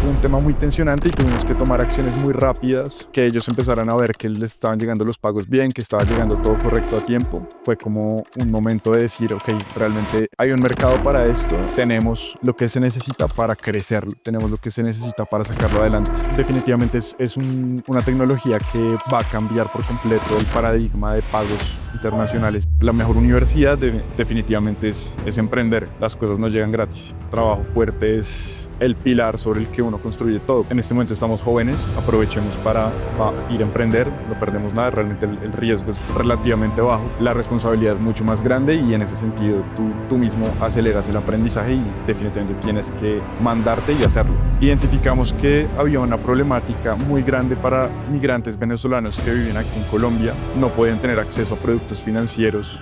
fue un tema muy tensionante y tuvimos que tomar acciones muy rápidas, que ellos empezaran a ver que les estaban llegando los pagos bien, que estaba llegando todo correcto a tiempo. Fue como un momento de decir, ok, realmente hay un mercado para esto, tenemos lo que se necesita para crecer, tenemos lo que se necesita para sacarlo adelante. Definitivamente es una tecnología que va a cambiar por completo el paradigma de pagos internacionales. La mejor universidad definitivamente es emprender. Las cosas no llegan gratis. Trabajo fuerte es el pilar sobre el que uno construye todo. En este momento estamos jóvenes, aprovechemos para ir a emprender, no perdemos nada, realmente el riesgo es relativamente bajo, la responsabilidad es mucho más grande y en ese sentido tú mismo aceleras el aprendizaje y definitivamente tienes que mandarte y hacerlo. Identificamos que había una problemática muy grande para migrantes venezolanos que viven aquí en Colombia, no pueden tener acceso a productos financieros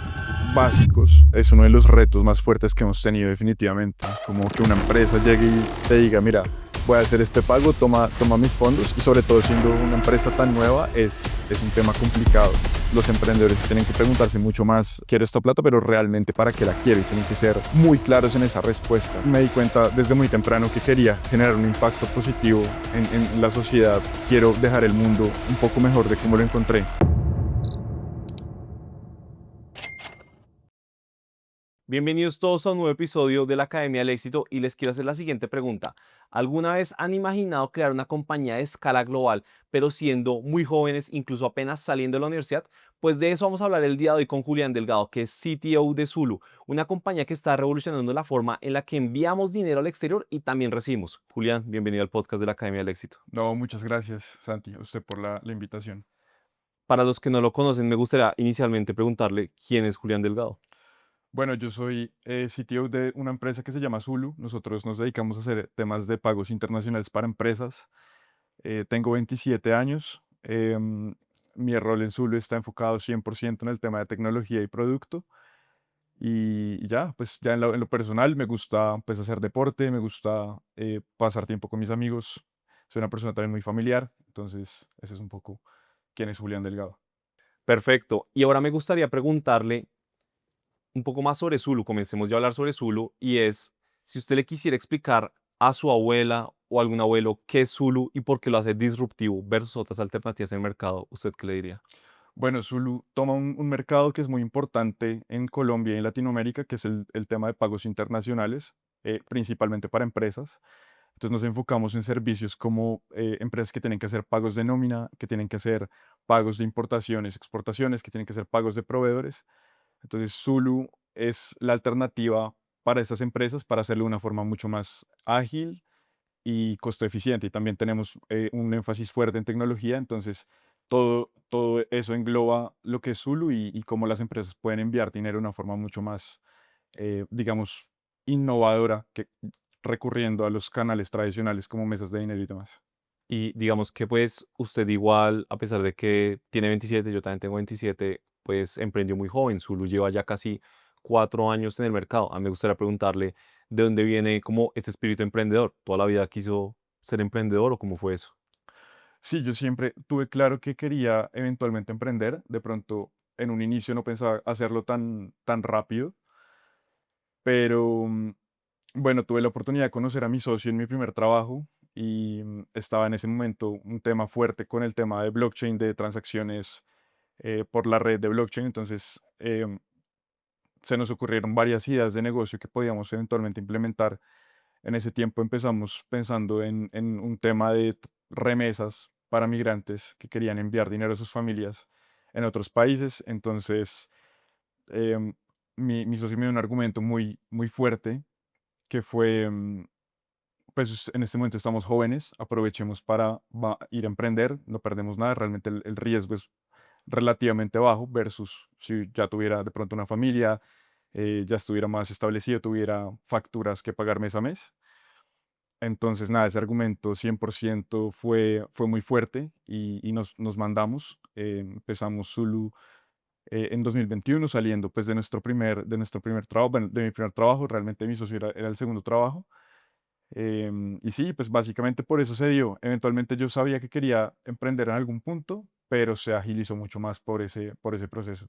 básicos. Es uno de los retos más fuertes que hemos tenido definitivamente. Como que una empresa llegue y te diga, mira, voy a hacer este pago, toma mis fondos, y sobre todo siendo una empresa tan nueva es un tema complicado. Los emprendedores tienen que preguntarse mucho más, quiero esta plata, pero realmente para qué la quiero, y tienen que ser muy claros en esa respuesta. Me di cuenta desde muy temprano que quería generar un impacto positivo en la sociedad. Quiero dejar el mundo un poco mejor de cómo lo encontré. Bienvenidos todos a un nuevo episodio de la Academia del Éxito y les quiero hacer la siguiente pregunta. ¿Alguna vez han imaginado crear una compañía de escala global, pero siendo muy jóvenes, incluso apenas saliendo de la universidad? Pues de eso vamos a hablar el día de hoy con Julián Delgado, que es CTO de Zulu, una compañía que está revolucionando la forma en la que enviamos dinero al exterior y también recibimos. Julián, bienvenido al podcast de la Academia del Éxito. No, muchas gracias, Santi, a usted por la invitación. Para los que no lo conocen, me gustaría inicialmente preguntarle quién es Julián Delgado. Bueno, yo soy CTO de una empresa que se llama Zulu. Nosotros nos dedicamos a hacer temas de pagos internacionales para empresas. Tengo 27 años. Mi rol en Zulu está enfocado 100% en el tema de tecnología y producto. Y ya, pues ya en lo personal me gusta pues hacer deporte, me gusta pasar tiempo con mis amigos. Soy una persona también muy familiar. Entonces, ese es un poco quién es Julián Delgado. Perfecto. Y ahora me gustaría preguntarle un poco más sobre Zulu, comencemos ya a hablar sobre Zulu, y es, si usted le quisiera explicar a su abuela o algún abuelo qué es Zulu y por qué lo hace disruptivo versus otras alternativas en el mercado, ¿usted qué le diría? Bueno, Zulu toma un mercado que es muy importante en Colombia y en Latinoamérica, que es el tema de pagos internacionales, principalmente para empresas. Entonces nos enfocamos en servicios como empresas que tienen que hacer pagos de nómina, que tienen que hacer pagos de importaciones, exportaciones, que tienen que hacer pagos de proveedores. Entonces Zulu es la alternativa para esas empresas para hacerlo de una forma mucho más ágil y costo eficiente. Y también tenemos un énfasis fuerte en tecnología, entonces todo eso engloba lo que es Zulu y cómo las empresas pueden enviar dinero de una forma mucho más, digamos, innovadora que recurriendo a los canales tradicionales como mesas de dinero y demás. Y digamos que pues usted igual, a pesar de que tiene 27, yo también tengo 27, pues emprendió muy joven. Zulu lleva ya casi 4 años en el mercado. A mí me gustaría preguntarle de dónde viene como este espíritu emprendedor. ¿Toda la vida quiso ser emprendedor o cómo fue eso? Sí, yo siempre tuve claro que quería eventualmente emprender. De pronto, en un inicio no pensaba hacerlo tan rápido, pero bueno, tuve la oportunidad de conocer a mi socio en mi primer trabajo y estaba en ese momento un tema fuerte con el tema de blockchain, de transacciones por la red de blockchain. Entonces, se nos ocurrieron varias ideas de negocio que podíamos eventualmente implementar. En ese tiempo empezamos pensando en un tema de remesas para migrantes que querían enviar dinero a sus familias en otros países. Entonces, em, mi socio me dio un argumento muy fuerte que fue, pues en este momento estamos jóvenes, aprovechemos para ir a emprender, no perdemos nada, realmente el riesgo es relativamente bajo versus si ya tuviera de pronto una familia, ya estuviera más establecido, tuviera facturas que pagar mes a mes. Entonces, nada, ese argumento 100% fue muy fuerte y nos mandamos. Empezamos Zulu en 2021 saliendo pues de nuestro primer trabajo, bueno, de mi primer trabajo, realmente mi socio era el segundo trabajo. Y sí, pues básicamente por eso se dio. Eventualmente yo sabía que quería emprender en algún punto, pero se agilizó mucho más por ese proceso.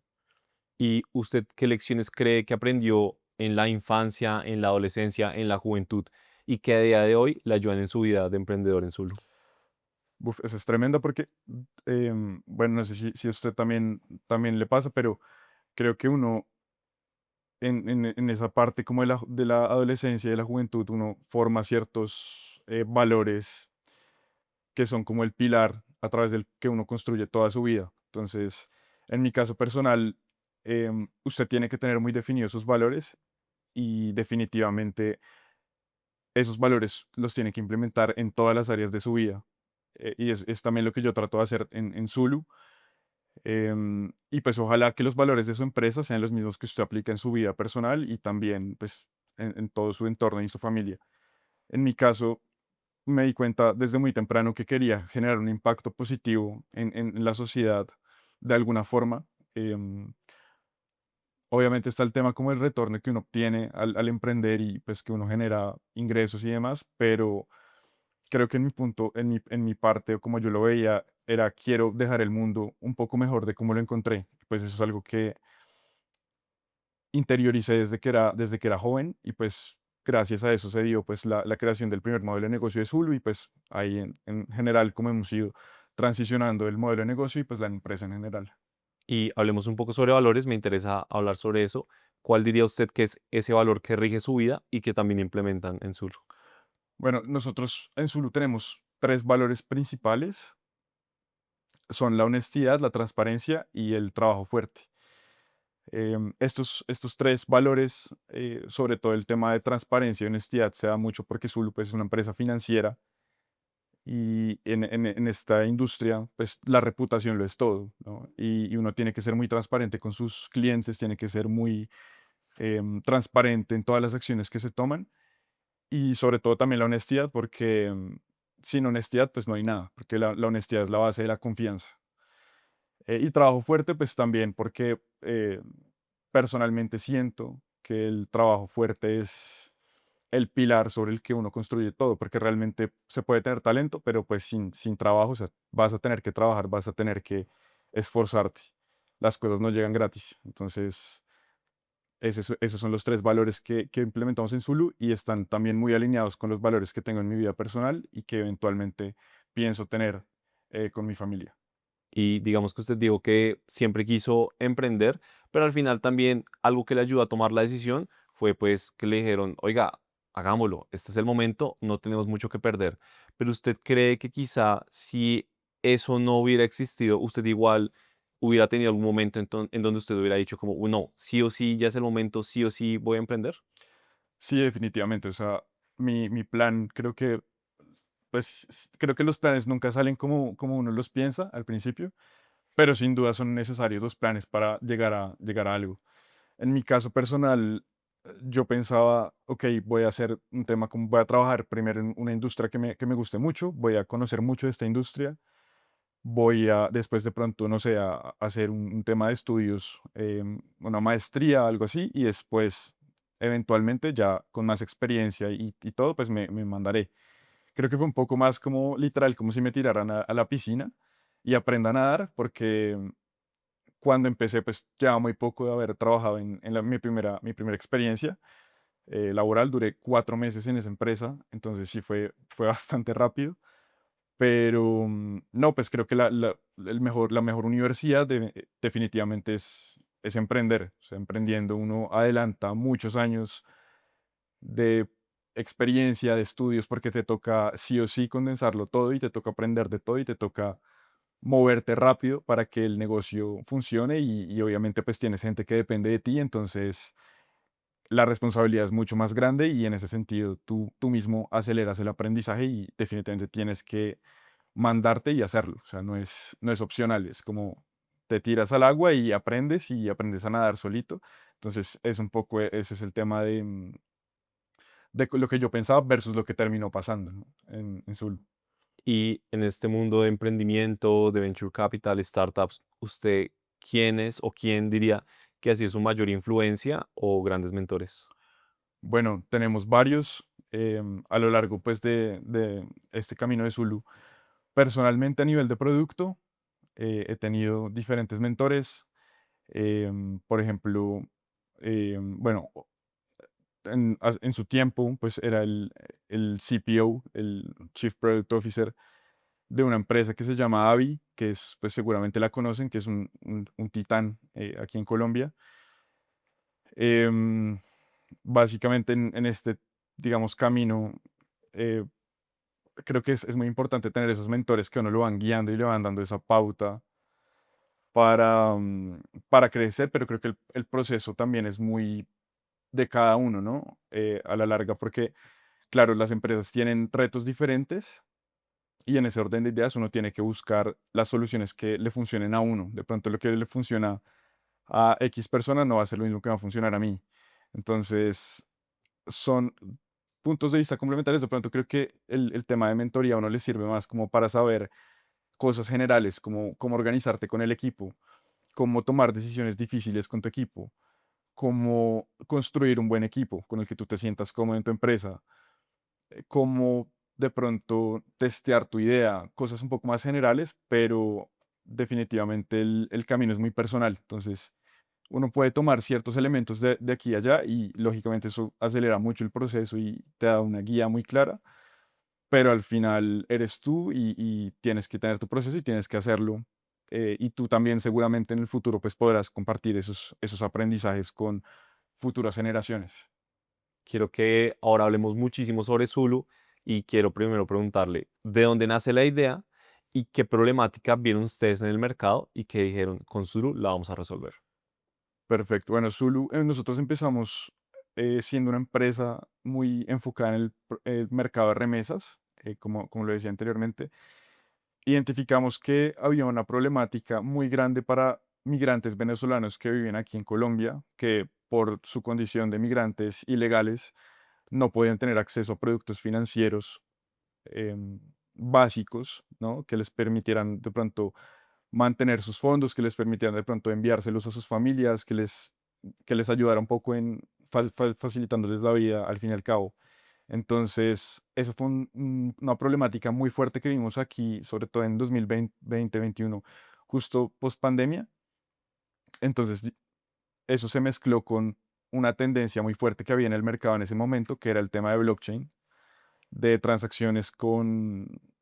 ¿Y usted qué lecciones cree que aprendió en la infancia, en la adolescencia, en la juventud y que a día de hoy le ayudan en su vida de emprendedor en Zulu? Uf, esa es tremenda porque, bueno, no sé si a usted también le pasa, pero creo que uno en esa parte como de la adolescencia y de la juventud, uno forma ciertos valores que son como el pilar a través del que uno construye toda su vida. Entonces, en mi caso personal, usted tiene que tener muy definidos sus valores y definitivamente esos valores los tiene que implementar en todas las áreas de su vida. Y es también lo que yo trato de hacer en Zulu. Y pues ojalá que los valores de su empresa sean los mismos que usted aplica en su vida personal y también pues en todo su entorno y su familia. En mi caso, me di cuenta desde muy temprano que quería generar un impacto positivo en la sociedad de alguna forma. Em, Obviamente está el tema como el retorno que uno obtiene al emprender y pues que uno genera ingresos y demás, pero creo que en mi punto, en mi parte, o como yo lo veía, era quiero dejar el mundo un poco mejor de cómo lo encontré. Pues eso es algo que interioricé desde que era joven y pues gracias a eso se dio pues la creación del primer modelo de negocio de Zulu y pues ahí en general como hemos ido transicionando el modelo de negocio y pues la empresa en general. Y hablemos un poco sobre valores, me interesa hablar sobre eso. ¿Cuál diría usted que es ese valor que rige su vida y que también implementan en Zulu? Bueno, nosotros en Zulu tenemos tres valores principales, son la honestidad, la transparencia y el trabajo fuerte. Estos tres valores, sobre todo el tema de transparencia y honestidad, se da mucho porque Zulu pues, es una empresa financiera y en esta industria, pues la reputación lo es todo, ¿no? Y uno tiene que ser muy transparente con sus clientes, tiene que ser muy transparente en todas las acciones que se toman y sobre todo también la honestidad, porque sin honestidad pues no hay nada, porque la honestidad es la base de la confianza. Y trabajo fuerte, pues también porque personalmente siento que el trabajo fuerte es el pilar sobre el que uno construye todo, porque realmente se puede tener talento, pero pues sin trabajo, o sea, vas a tener que trabajar, vas a tener que esforzarte. Las cosas no llegan gratis. Entonces, esos son los tres valores que implementamos en Zulu y están también muy alineados con los valores que tengo en mi vida personal y que eventualmente pienso tener con mi familia. Y digamos que usted dijo que siempre quiso emprender, pero al final también algo que le ayudó a tomar la decisión fue pues que le dijeron, oiga, hagámoslo, este es el momento, no tenemos mucho que perder. Pero usted cree que quizá si eso no hubiera existido, usted igual hubiera tenido algún momento en donde usted hubiera dicho como, no, sí o sí, ya es el momento, sí o sí voy a emprender. Sí, definitivamente. O sea, mi plan, creo que los planes nunca salen como uno los piensa al principio, pero sin duda son necesarios los planes para llegar a algo. En mi caso personal, yo pensaba, ok, voy a hacer un tema como voy a trabajar primero en una industria que me guste mucho, voy a conocer mucho de esta industria, voy a después de pronto, no sé, a hacer un tema de estudios, una maestría, algo así, y después, eventualmente, ya con más experiencia y todo, pues me mandaré. Creo que fue un poco más como literal, como si me tiraran a la piscina y aprenda a nadar, porque cuando empecé, pues llevaba muy poco de haber trabajado mi primera experiencia laboral, duré 4 meses en esa empresa, entonces sí fue bastante rápido, pero no, pues creo que la mejor universidad definitivamente es emprender, o sea, emprendiendo uno adelanta muchos años de experiencia, de estudios, porque te toca sí o sí condensarlo todo y te toca aprender de todo y te toca moverte rápido para que el negocio funcione y obviamente pues tienes gente que depende de ti, entonces la responsabilidad es mucho más grande y en ese sentido tú mismo aceleras el aprendizaje y definitivamente tienes que mandarte y hacerlo, o sea, no es opcional, es como te tiras al agua y aprendes a nadar solito, entonces es un poco ese es el tema de lo que yo pensaba versus lo que terminó pasando, ¿no? En Zulu. Y en este mundo de emprendimiento, de venture capital, startups, ¿usted quién es o quién diría que ha sido su mayor influencia o grandes mentores? Bueno, tenemos varios a lo largo pues de este camino de Zulu. Personalmente a nivel de producto, he tenido diferentes mentores. Por ejemplo, bueno, en su tiempo, pues era el CPO, el Chief Product Officer de una empresa que se llama Avi, que es, pues seguramente la conocen, que es un titán aquí en Colombia. Em, Básicamente en este, digamos, camino, eh, creo que es muy importante tener esos mentores que a uno lo van guiando y le van dando esa pauta para, para crecer, pero creo que el proceso también es muy de cada uno, ¿no? A la larga, porque, claro, las empresas tienen retos diferentes y en ese orden de ideas uno tiene que buscar las soluciones que le funcionen a uno. De pronto lo que le funciona a X persona no va a ser lo mismo que va a funcionar a mí. Entonces, son puntos de vista complementarios. De pronto creo que el tema de mentoría a uno le sirve más como para saber cosas generales, como cómo organizarte con el equipo, cómo tomar decisiones difíciles con tu equipo, cómo construir un buen equipo con el que tú te sientas cómodo en tu empresa, cómo de pronto testear tu idea, cosas un poco más generales, pero definitivamente el camino es muy personal. Entonces, uno puede tomar ciertos elementos de aquí y allá y lógicamente eso acelera mucho el proceso y te da una guía muy clara, pero al final eres tú y tienes que tener tu proceso y tienes que hacerlo. Y tú también seguramente en el futuro pues podrás compartir esos aprendizajes con futuras generaciones. Quiero que ahora hablemos muchísimo sobre Zulu y quiero primero preguntarle de dónde nace la idea y qué problemática vieron ustedes en el mercado y que dijeron, con Zulu la vamos a resolver. Perfecto. Bueno, Zulu, nosotros empezamos siendo una empresa muy enfocada en el mercado de remesas, como lo decía anteriormente. Identificamos que había una problemática muy grande para migrantes venezolanos que viven aquí en Colombia, que por su condición de migrantes ilegales no podían tener acceso a productos financieros em, básicos, ¿no? Que les permitieran de pronto mantener sus fondos, que les permitieran de pronto enviárselos a sus familias, que les ayudara un poco en facilitándoles la vida al fin y al cabo. Entonces, eso fue una problemática muy fuerte que vimos aquí, sobre todo en 2020-2021, justo post pandemia. Entonces, eso se mezcló con una tendencia muy fuerte que había en el mercado en ese momento, que era el tema de blockchain, de transacciones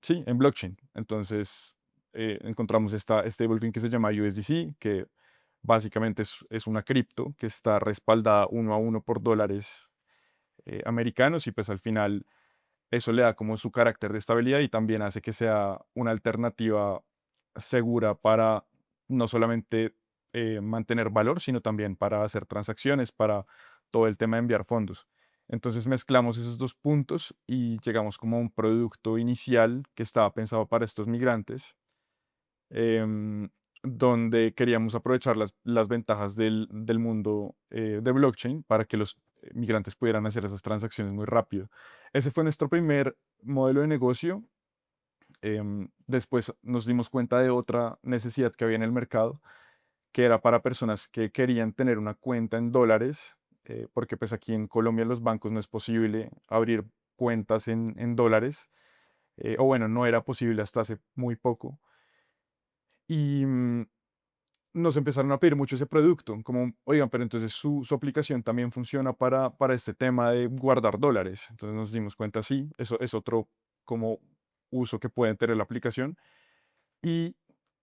sí, en blockchain. Entonces, encontramos esta stablecoin que se llama USDC, que básicamente es una cripto que está respaldada uno a uno por dólares americanos y pues al final eso le da como su carácter de estabilidad y también hace que sea una alternativa segura para no solamente mantener valor, sino también para hacer transacciones, para todo el tema de enviar fondos. Entonces mezclamos esos dos puntos y llegamos como a un producto inicial que estaba pensado para estos migrantes, em, donde queríamos aprovechar las ventajas del mundo de blockchain para que los migrantes pudieran hacer esas transacciones muy rápido. Ese fue nuestro primer modelo de negocio. Después nos dimos cuenta de otra necesidad que había en el mercado, que era para personas que querían tener una cuenta en dólares, porque pues aquí en Colombia en los bancos no es posible abrir cuentas en dólares, o bueno, no era posible hasta hace muy poco. Y nos empezaron a pedir mucho ese producto, como, oigan, pero entonces su aplicación también funciona para este tema de guardar dólares. Entonces nos dimos cuenta, sí, eso es otro como uso que puede tener la aplicación. Y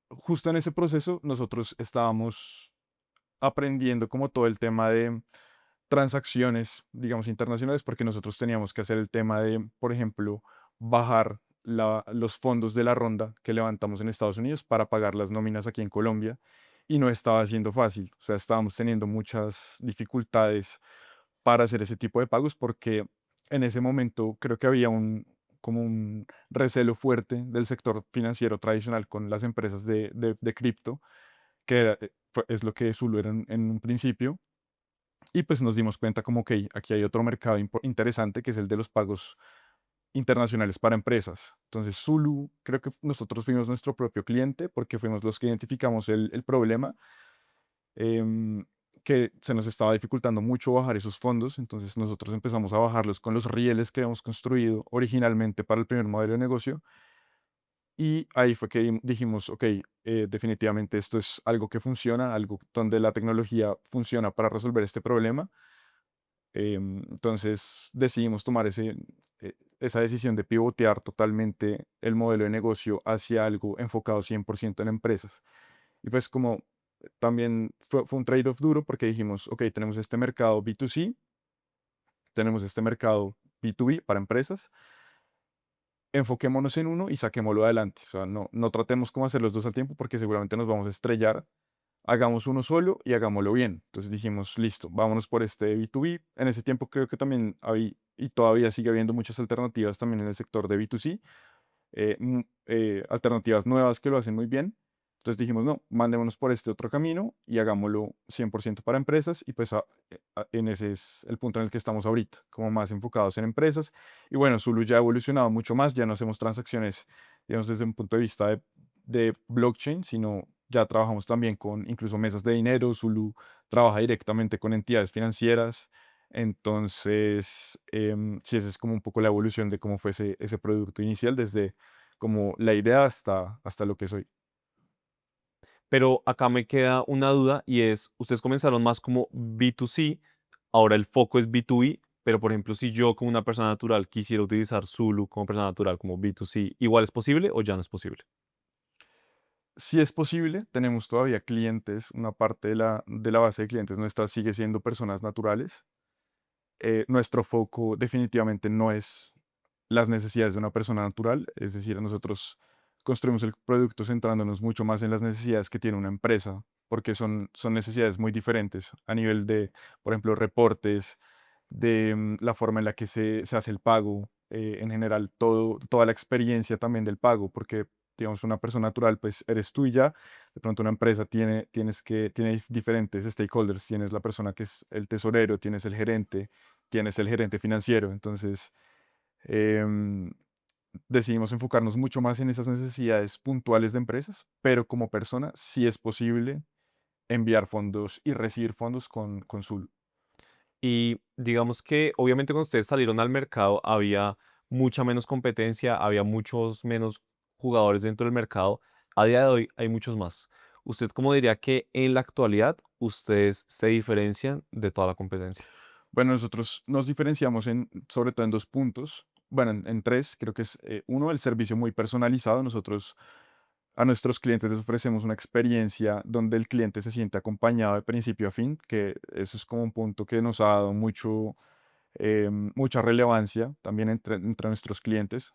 justo en ese proceso nosotros estábamos aprendiendo como todo el tema de transacciones, digamos, internacionales, porque nosotros teníamos que hacer el tema de, por ejemplo, bajar los fondos de la ronda que levantamos en Estados Unidos para pagar las nóminas aquí en Colombia y no estaba siendo fácil, o sea, estábamos teniendo muchas dificultades para hacer ese tipo de pagos porque en ese momento creo que había como un recelo fuerte del sector financiero tradicional con las empresas de cripto, que es lo que Zulu era en un principio, y pues nos dimos cuenta como que aquí hay otro mercado interesante que es el de los pagos internacionales para empresas. Entonces, Zulu, creo que nosotros fuimos nuestro propio cliente porque fuimos los que identificamos el problema, em, que se nos estaba dificultando mucho bajar esos fondos. Entonces, nosotros empezamos a bajarlos con los rieles que habíamos construido originalmente para el primer modelo de negocio. Y ahí fue que dijimos, ok, definitivamente esto es algo que funciona, algo donde la tecnología funciona para resolver este problema. Entonces decidimos tomar esa decisión de pivotear totalmente el modelo de negocio hacia algo enfocado 100% en empresas. Y pues como también fue un trade-off duro porque dijimos, ok, tenemos este mercado B2C, tenemos este mercado B2B para empresas, enfoquémonos en uno y saquémoslo adelante. O sea, no tratemos como hacer los dos al tiempo porque seguramente nos vamos a estrellar. Hagamos uno solo y hagámoslo bien. Entonces dijimos, listo, vámonos por este B2B. En ese tiempo creo que también había y todavía sigue habiendo muchas alternativas también en el sector de B2C, alternativas nuevas que lo hacen muy bien. Entonces dijimos, no, mandémonos por este otro camino y hagámoslo 100% para empresas y pues en ese es el punto en el que estamos ahorita, como más enfocados en empresas. Y bueno, Zulu ya ha evolucionado mucho más, ya no hacemos transacciones, digamos, desde un punto de vista de blockchain, sino ya trabajamos también con incluso mesas de dinero. Zulu trabaja directamente con entidades financieras. Entonces, sí, esa es como un poco la evolución de cómo fue ese producto inicial, desde como la idea hasta lo que soy. Pero acá me queda una duda y es, ustedes comenzaron más como B2C, ahora el foco es B2B, pero por ejemplo, si yo como una persona natural quisiera utilizar Zulu como persona natural, como B2C, ¿igual es posible o ya no es posible? Si es posible, tenemos todavía clientes, una parte de la base de clientes nuestra sigue siendo personas naturales. Nuestro foco definitivamente no es las necesidades de una persona natural, es decir, nosotros construimos el producto centrándonos mucho más en las necesidades que tiene una empresa, porque son necesidades muy diferentes a nivel de, por ejemplo, reportes, de la forma en la que se hace el pago, en general, toda la experiencia también del pago, porque, digamos, una persona natural, pues eres tú y ya. De pronto una empresa tiene diferentes stakeholders, tienes la persona que es el tesorero, tienes el gerente financiero. Entonces, em, decidimos enfocarnos mucho más en esas necesidades puntuales de empresas, pero como persona sí es posible enviar fondos y recibir fondos con Zulu. Y digamos que obviamente cuando ustedes salieron al mercado había mucha menos competencia, había muchos menos jugadores dentro del mercado. A día de hoy hay muchos más. ¿Usted cómo diría que en la actualidad ustedes se diferencian de toda la competencia? Bueno, nosotros nos diferenciamos sobre todo en dos puntos, bueno, en tres, creo que es uno, el servicio muy personalizado. Nosotros a nuestros clientes les ofrecemos una experiencia donde el cliente se siente acompañado de principio a fin, que eso es como un punto que nos ha dado mucha relevancia también entre nuestros clientes.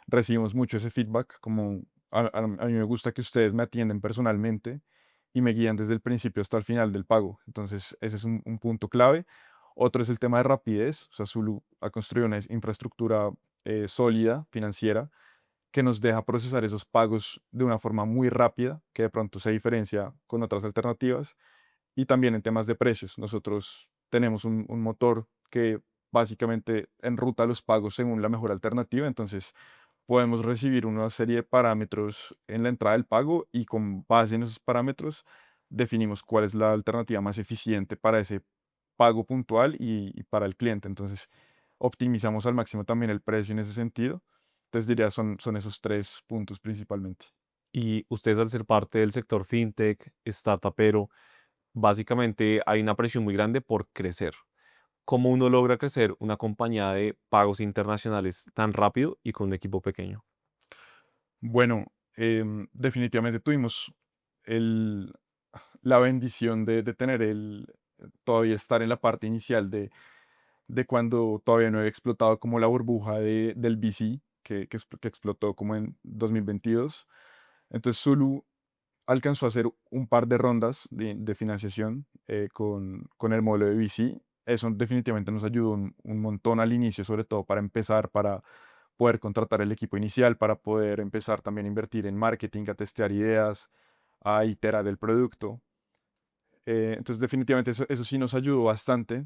Recibimos mucho ese feedback, como a mí me gusta que ustedes me atienden personalmente y me guían desde el principio hasta el final del pago. Entonces, ese es un punto clave. Otro es el tema de rapidez. O sea, Zulu ha construido una infraestructura sólida, financiera, que nos deja procesar esos pagos de una forma muy rápida, que de pronto se diferencia con otras alternativas. Y también en temas de precios. Nosotros tenemos un motor que básicamente enruta los pagos según la mejor alternativa. Entonces, podemos recibir una serie de parámetros en la entrada del pago y con base en esos parámetros definimos cuál es la alternativa más eficiente para ese pago puntual y para el cliente. Entonces, optimizamos al máximo también el precio en ese sentido. Entonces, diría, son esos tres puntos principalmente. Y ustedes al ser parte del sector fintech, startupero, básicamente hay una presión muy grande por crecer. ¿Cómo uno logra crecer una compañía de pagos internacionales tan rápido y con un equipo pequeño? Bueno, definitivamente tuvimos el, la bendición de tener todavía estar en la parte inicial de cuando todavía no había explotado como la burbuja del VC, que explotó como en 2022. Entonces Zulu alcanzó a hacer un par de rondas de financiación con el modelo de VC. Eso definitivamente nos ayudó un montón al inicio, sobre todo para empezar, para poder contratar el equipo inicial, para poder empezar también a invertir en marketing, a testear ideas, a iterar el producto. Entonces, definitivamente eso sí nos ayudó bastante.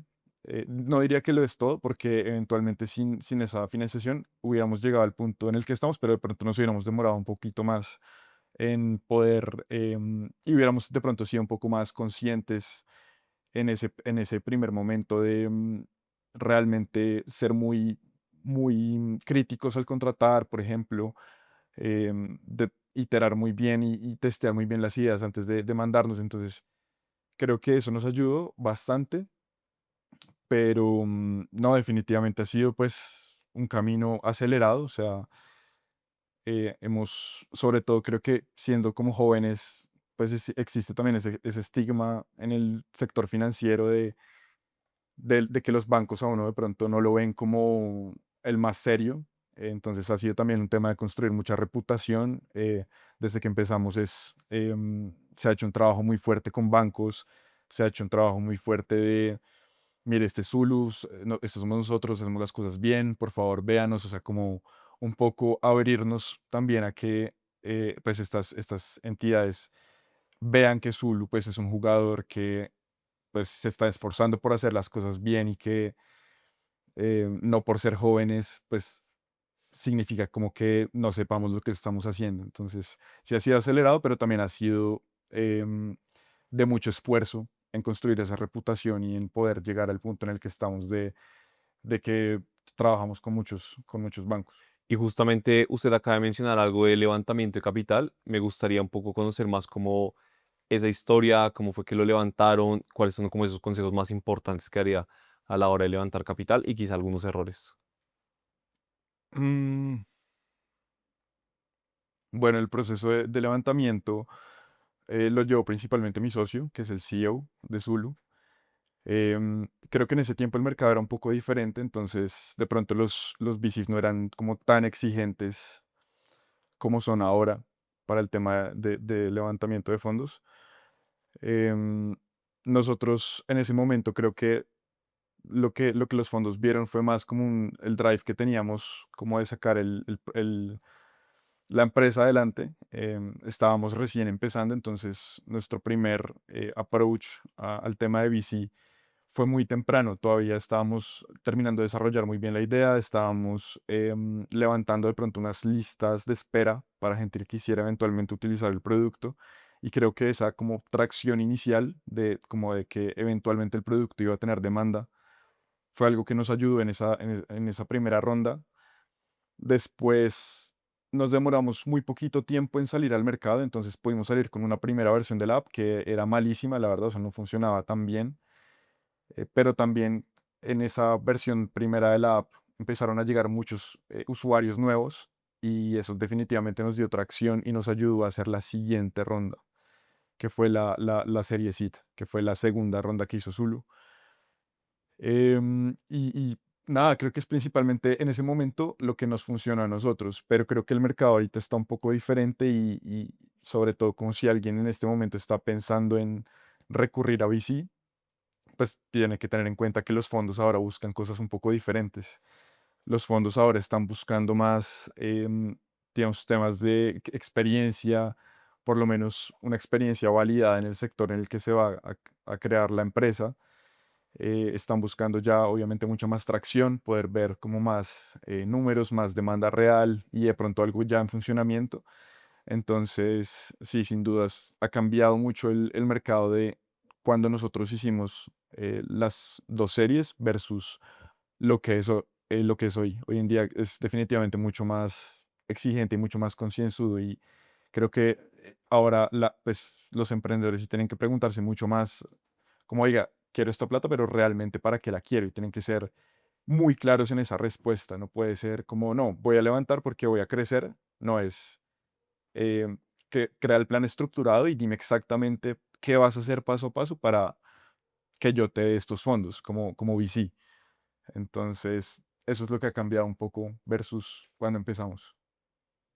No diría que lo es todo, porque eventualmente sin esa financiación hubiéramos llegado al punto en el que estamos, pero de pronto nos hubiéramos demorado un poquito más en poder y hubiéramos de pronto sido un poco más conscientes en ese primer momento de realmente ser muy críticos al contratar, por ejemplo, de iterar muy bien y testear muy bien las ideas antes de mandarnos. Entonces, creo que eso nos ayudó bastante, pero no, definitivamente ha sido pues un camino acelerado, o sea, hemos, sobre todo creo que siendo como jóvenes, pues existe también ese estigma en el sector financiero de que los bancos a uno de pronto no lo ven como el más serio. Entonces ha sido también un tema de construir mucha reputación. Desde que empezamos se ha hecho un trabajo muy fuerte con bancos, se ha hecho un trabajo muy fuerte de, mire, este es Zulus, estos somos nosotros, hacemos las cosas bien, por favor véanos, o sea, como un poco abrirnos también a que pues estas entidades vean que Zulu pues es un jugador que pues se está esforzando por hacer las cosas bien y que no por ser jóvenes, pues significa como que no sepamos lo que estamos haciendo. Entonces, sí ha sido acelerado, pero también ha sido em, de mucho esfuerzo en construir esa reputación y en poder llegar al punto en el que estamos de que trabajamos con muchos bancos. Y justamente usted acaba de mencionar algo de levantamiento de capital. Me gustaría un poco conocer más cómo esa historia, cómo fue que lo levantaron, cuáles son como esos consejos más importantes que haría a la hora de levantar capital y quizá algunos errores. Mm, bueno, el proceso de levantamiento lo llevó principalmente mi socio, que es el CEO de Zulu. Creo que en ese tiempo el mercado era un poco diferente, entonces de pronto los VCs no eran como tan exigentes como son ahora para el tema de levantamiento de fondos. Em, Nosotros en ese momento creo que lo que los fondos vieron fue más como el drive que teníamos, como de sacar la empresa adelante. Estábamos recién empezando, entonces nuestro primer approach al tema de VC fue muy temprano, todavía estábamos terminando de desarrollar muy bien la idea, estábamos levantando de pronto unas listas de espera para gente que quisiera eventualmente utilizar el producto y creo que esa como tracción inicial de como de que eventualmente el producto iba a tener demanda fue algo que nos ayudó en esa primera ronda. Después nos demoramos muy poquito tiempo en salir al mercado, entonces pudimos salir con una primera versión de la app que era malísima, la verdad, o sea, no funcionaba tan bien, pero también en esa versión primera de la app empezaron a llegar muchos usuarios nuevos y eso definitivamente nos dio tracción y nos ayudó a hacer la siguiente ronda, que fue la serie Seed, que fue la segunda ronda que hizo Zulu. Y nada, creo que es principalmente en ese momento lo que nos funciona a nosotros, pero creo que el mercado ahorita está un poco diferente y sobre todo como si alguien en este momento está pensando en recurrir a VC, pues tiene que tener en cuenta que los fondos ahora buscan cosas un poco diferentes. Los fondos ahora están buscando más, digamos, temas de experiencia, por lo menos una experiencia validada en el sector en el que se va a crear la empresa. Están buscando ya obviamente mucha más tracción, poder ver como más números, más demanda real y de pronto algo ya en funcionamiento. Entonces, sí, sin dudas, ha cambiado mucho el mercado de cuando nosotros hicimos las dos series versus lo que es hoy. Hoy en día es definitivamente mucho más exigente y mucho más concienzudo y creo que ahora pues, los emprendedores sí tienen que preguntarse mucho más como, oiga, quiero esta plata, pero realmente para qué la quiero y tienen que ser muy claros en esa respuesta. No puede ser como, no, voy a levantar porque voy a crecer. No es que crea el plan estructurado y dime exactamente qué vas a hacer paso a paso para que yo te dé estos fondos como VC. Entonces, eso es lo que ha cambiado un poco versus cuando empezamos.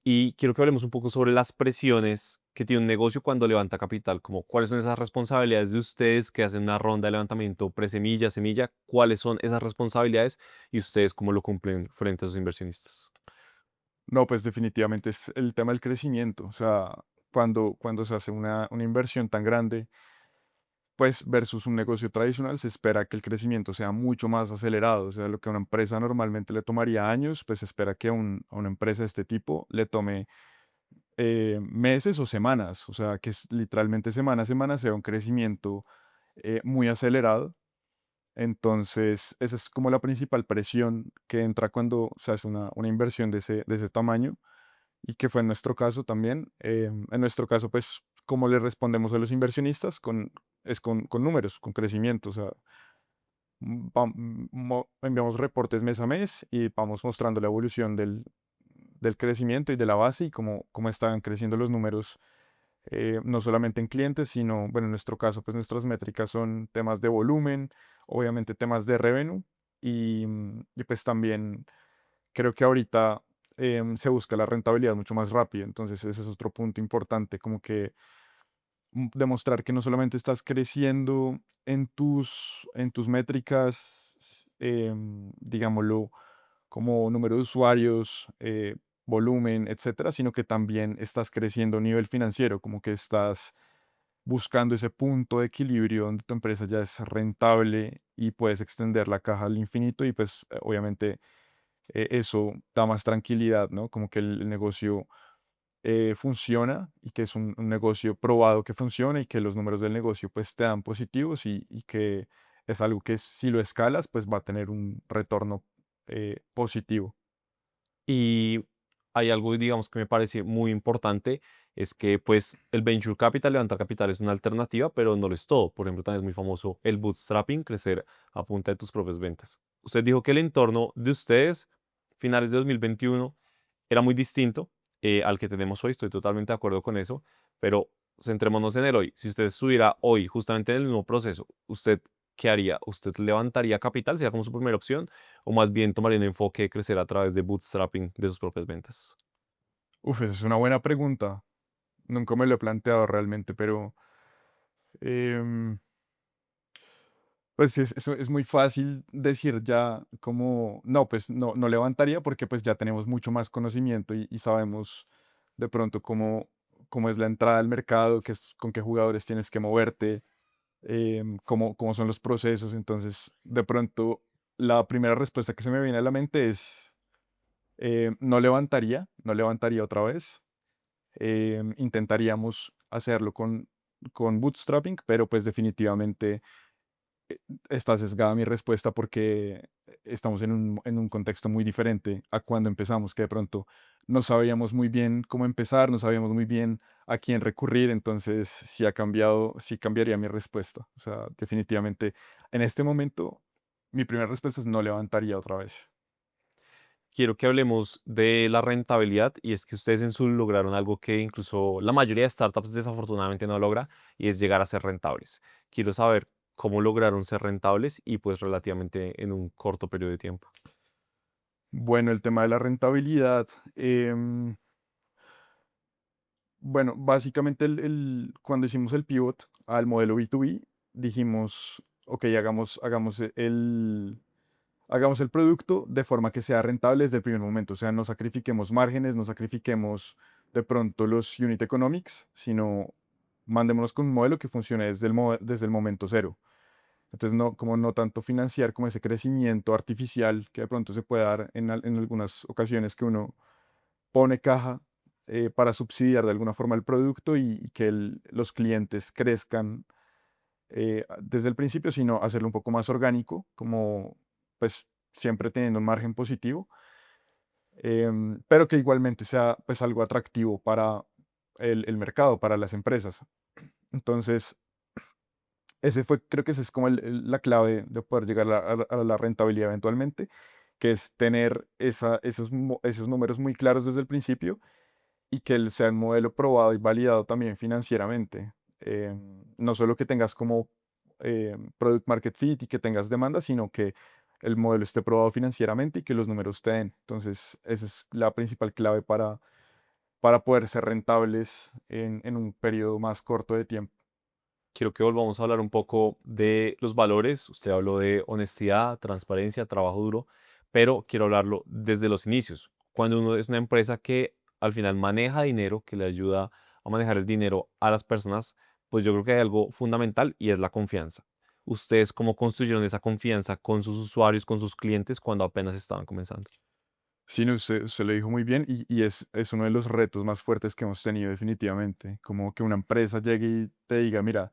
Y quiero que hablemos un poco sobre las presiones que tiene un negocio cuando levanta capital, como cuáles son esas responsabilidades de ustedes que hacen una ronda de levantamiento pre-semilla, semilla, cuáles son esas responsabilidades y ustedes cómo lo cumplen frente a sus inversionistas. No, pues definitivamente es el tema del crecimiento. O sea, cuando se hace una inversión tan grande, pues versus un negocio tradicional, se espera que el crecimiento sea mucho más acelerado. O sea, lo que a una empresa normalmente le tomaría años, pues se espera que a una empresa de este tipo le tome meses o semanas. O sea, que es literalmente semana a semana sea un crecimiento muy acelerado. Entonces, esa es como la principal presión que entra cuando se hace una inversión de ese tamaño y que fue en nuestro caso también. En nuestro caso, pues, ¿cómo le respondemos a los inversionistas? Es con números, con crecimiento. O sea, enviamos reportes mes a mes y vamos mostrando la evolución del crecimiento y de la base y cómo están creciendo los números, no solamente en clientes, sino, bueno, en nuestro caso, pues nuestras métricas son temas de volumen, obviamente temas de revenue y pues también creo que ahorita se busca la rentabilidad mucho más rápido, entonces ese es otro punto importante, como que demostrar que no solamente estás creciendo en tus métricas, digámoslo, como número de usuarios, volumen, etcétera, sino que también estás creciendo a nivel financiero, como que estás buscando ese punto de equilibrio donde tu empresa ya es rentable y puedes extender la caja al infinito y pues obviamente eso da más tranquilidad, ¿no? Como que el negocio funciona y que es un negocio probado que funciona y que los números del negocio pues te dan positivos y que es algo que si lo escalas pues va a tener un retorno positivo. Y hay algo, digamos, que me parece muy importante, es que pues el venture capital, levantar capital es una alternativa, pero no lo es todo. Por ejemplo, también es muy famoso el bootstrapping, crecer a punta de tus propias ventas. Usted dijo que el entorno de ustedes, finales de 2021, era muy distinto al que tenemos hoy. Estoy totalmente de acuerdo con eso, pero centrémonos en el hoy. Si usted estuviera hoy justamente en el mismo proceso, ¿usted qué haría? ¿Usted levantaría capital? ¿Sería como su primera opción? ¿O más bien tomaría un enfoque de crecer a través de bootstrapping de sus propias ventas? Uf, esa es una buena pregunta. Nunca me lo he planteado realmente, pero em, pues es muy fácil decir ya como, no, pues no levantaría porque pues ya tenemos mucho más conocimiento y sabemos de pronto cómo es la entrada al mercado, con qué jugadores tienes que moverte, cómo son los procesos. Entonces, de pronto, la primera respuesta que se me viene a la mente es, no levantaría otra vez. Intentaríamos hacerlo con bootstrapping, pero pues definitivamente está sesgada mi respuesta porque estamos en un contexto muy diferente a cuando empezamos, que de pronto no sabíamos muy bien cómo empezar, no sabíamos muy bien a quién recurrir, entonces sí ha cambiado, sí cambiaría mi respuesta. O sea, definitivamente en este momento mi primera respuesta es no levantaría otra vez. Quiero que hablemos de la rentabilidad y es que ustedes en Sul lograron algo que incluso la mayoría de startups desafortunadamente no logra y es llegar a ser rentables. Quiero saber cómo lograron ser rentables y pues relativamente en un corto periodo de tiempo. Bueno, el tema de la rentabilidad. Bueno, básicamente cuando hicimos el pivot al modelo B2B, dijimos, ok, hagamos el producto de forma que sea rentable desde el primer momento. O sea, no sacrifiquemos márgenes, no sacrifiquemos de pronto los unit economics, sino mandémonos con un modelo que funcione desde el momento cero. Entonces, no, como no tanto financiar como ese crecimiento artificial que de pronto se puede dar en algunas ocasiones que uno pone caja para subsidiar de alguna forma el producto y que los clientes crezcan desde el principio, sino hacerlo un poco más orgánico, como pues siempre teniendo un margen positivo, pero que igualmente sea pues algo atractivo para el mercado, para las empresas. Entonces, creo que esa es como la clave de poder llegar a la rentabilidad eventualmente, que es tener esos números muy claros desde el principio y que sea un modelo probado y validado también financieramente. No solo que tengas como product market fit y que tengas demanda, sino que el modelo esté probado financieramente y que los números te den. Entonces, esa es la principal clave para poder ser rentables en un periodo más corto de tiempo. Quiero que volvamos a hablar un poco de los valores. Usted habló de honestidad, transparencia, trabajo duro, pero quiero hablarlo desde los inicios. Cuando uno es una empresa que al final maneja dinero, que le ayuda a manejar el dinero a las personas, pues yo creo que hay algo fundamental y es la confianza. ¿Ustedes cómo construyeron esa confianza con sus usuarios, con sus clientes cuando apenas estaban comenzando? Sí, no, usted lo dijo muy bien y es uno de los retos más fuertes que hemos tenido definitivamente. Como que una empresa llegue y te diga, mira,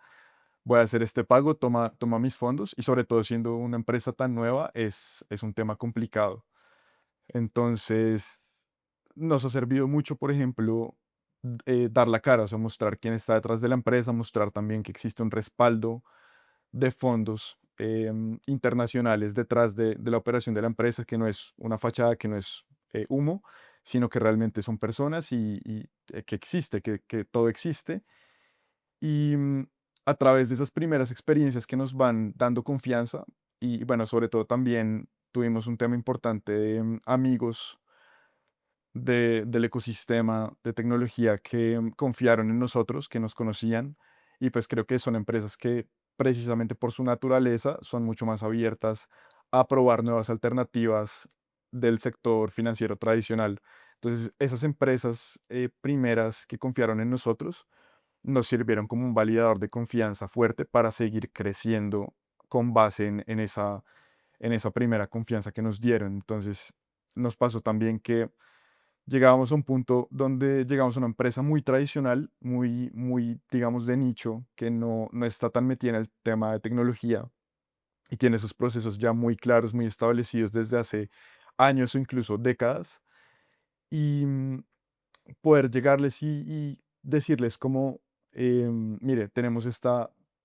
voy a hacer este pago, toma mis fondos y sobre todo siendo una empresa tan nueva es un tema complicado. Entonces, nos ha servido mucho, por ejemplo, dar la cara, o sea, mostrar quién está detrás de la empresa, mostrar también que existe un respaldo de fondos internacionales detrás de la operación de la empresa, que no es una fachada, que no es humo, sino que realmente son personas y que existe, que todo existe. Y a través de esas primeras experiencias que nos van dando confianza, y bueno, sobre todo también tuvimos un tema importante de amigos del ecosistema de tecnología que confiaron en nosotros, que nos conocían, y pues creo que son empresas que precisamente por su naturaleza son mucho más abiertas a probar nuevas alternativas del sector financiero tradicional. Entonces, esas empresas primeras que confiaron en nosotros nos sirvieron como un validador de confianza fuerte para seguir creciendo con base en esa primera confianza que nos dieron. Entonces, nos pasó también que llegábamos a un punto donde llegamos a una empresa muy tradicional, muy, digamos, de nicho, que no está tan metida en el tema de tecnología y tiene sus procesos ya muy claros, muy establecidos desde hace años o incluso décadas. Y poder llegarles y decirles como, mire, tenemos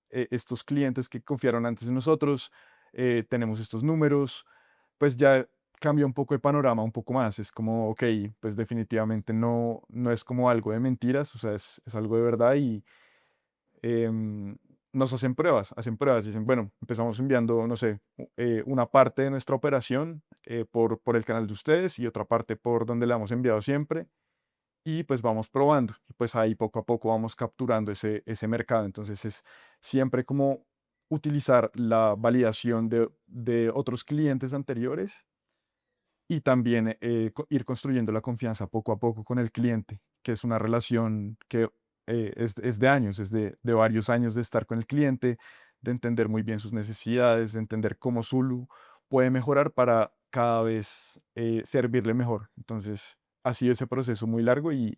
estos clientes que confiaron antes en nosotros, tenemos estos números, pues ya cambia un poco el panorama, un poco más. Es como, ok, pues definitivamente no es como algo de mentiras, o sea, es algo de verdad y nos hacen pruebas, dicen, bueno, empezamos enviando, no sé, una parte de nuestra operación por el canal de ustedes y otra parte por donde la hemos enviado siempre y pues vamos probando y pues ahí poco a poco vamos capturando ese mercado. Entonces es siempre como utilizar la validación de otros clientes anteriores y también ir construyendo la confianza poco a poco con el cliente, que es una relación que es de años, de varios años de estar con el cliente, de entender muy bien sus necesidades, de entender cómo Zulu puede mejorar para cada vez servirle mejor. Entonces, ha sido ese proceso muy largo y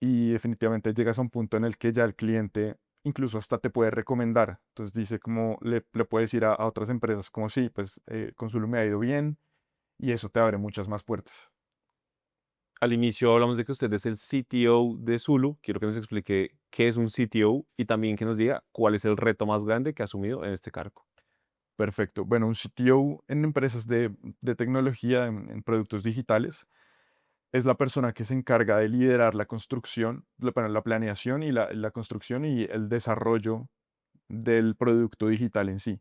definitivamente llegas a un punto en el que ya el cliente incluso hasta te puede recomendar. Entonces dice como le puedes ir a otras empresas como sí, pues con Zulu me ha ido bien y eso te abre muchas más puertas. Al inicio hablamos de que usted es el CTO de Zulu. Quiero que nos explique qué es un CTO y también que nos diga cuál es el reto más grande que ha asumido en este cargo. Perfecto. Bueno, un CTO en empresas de tecnología, en productos digitales, es la persona que se encarga de liderar la construcción, bueno, la planeación y la construcción y el desarrollo del producto digital en sí.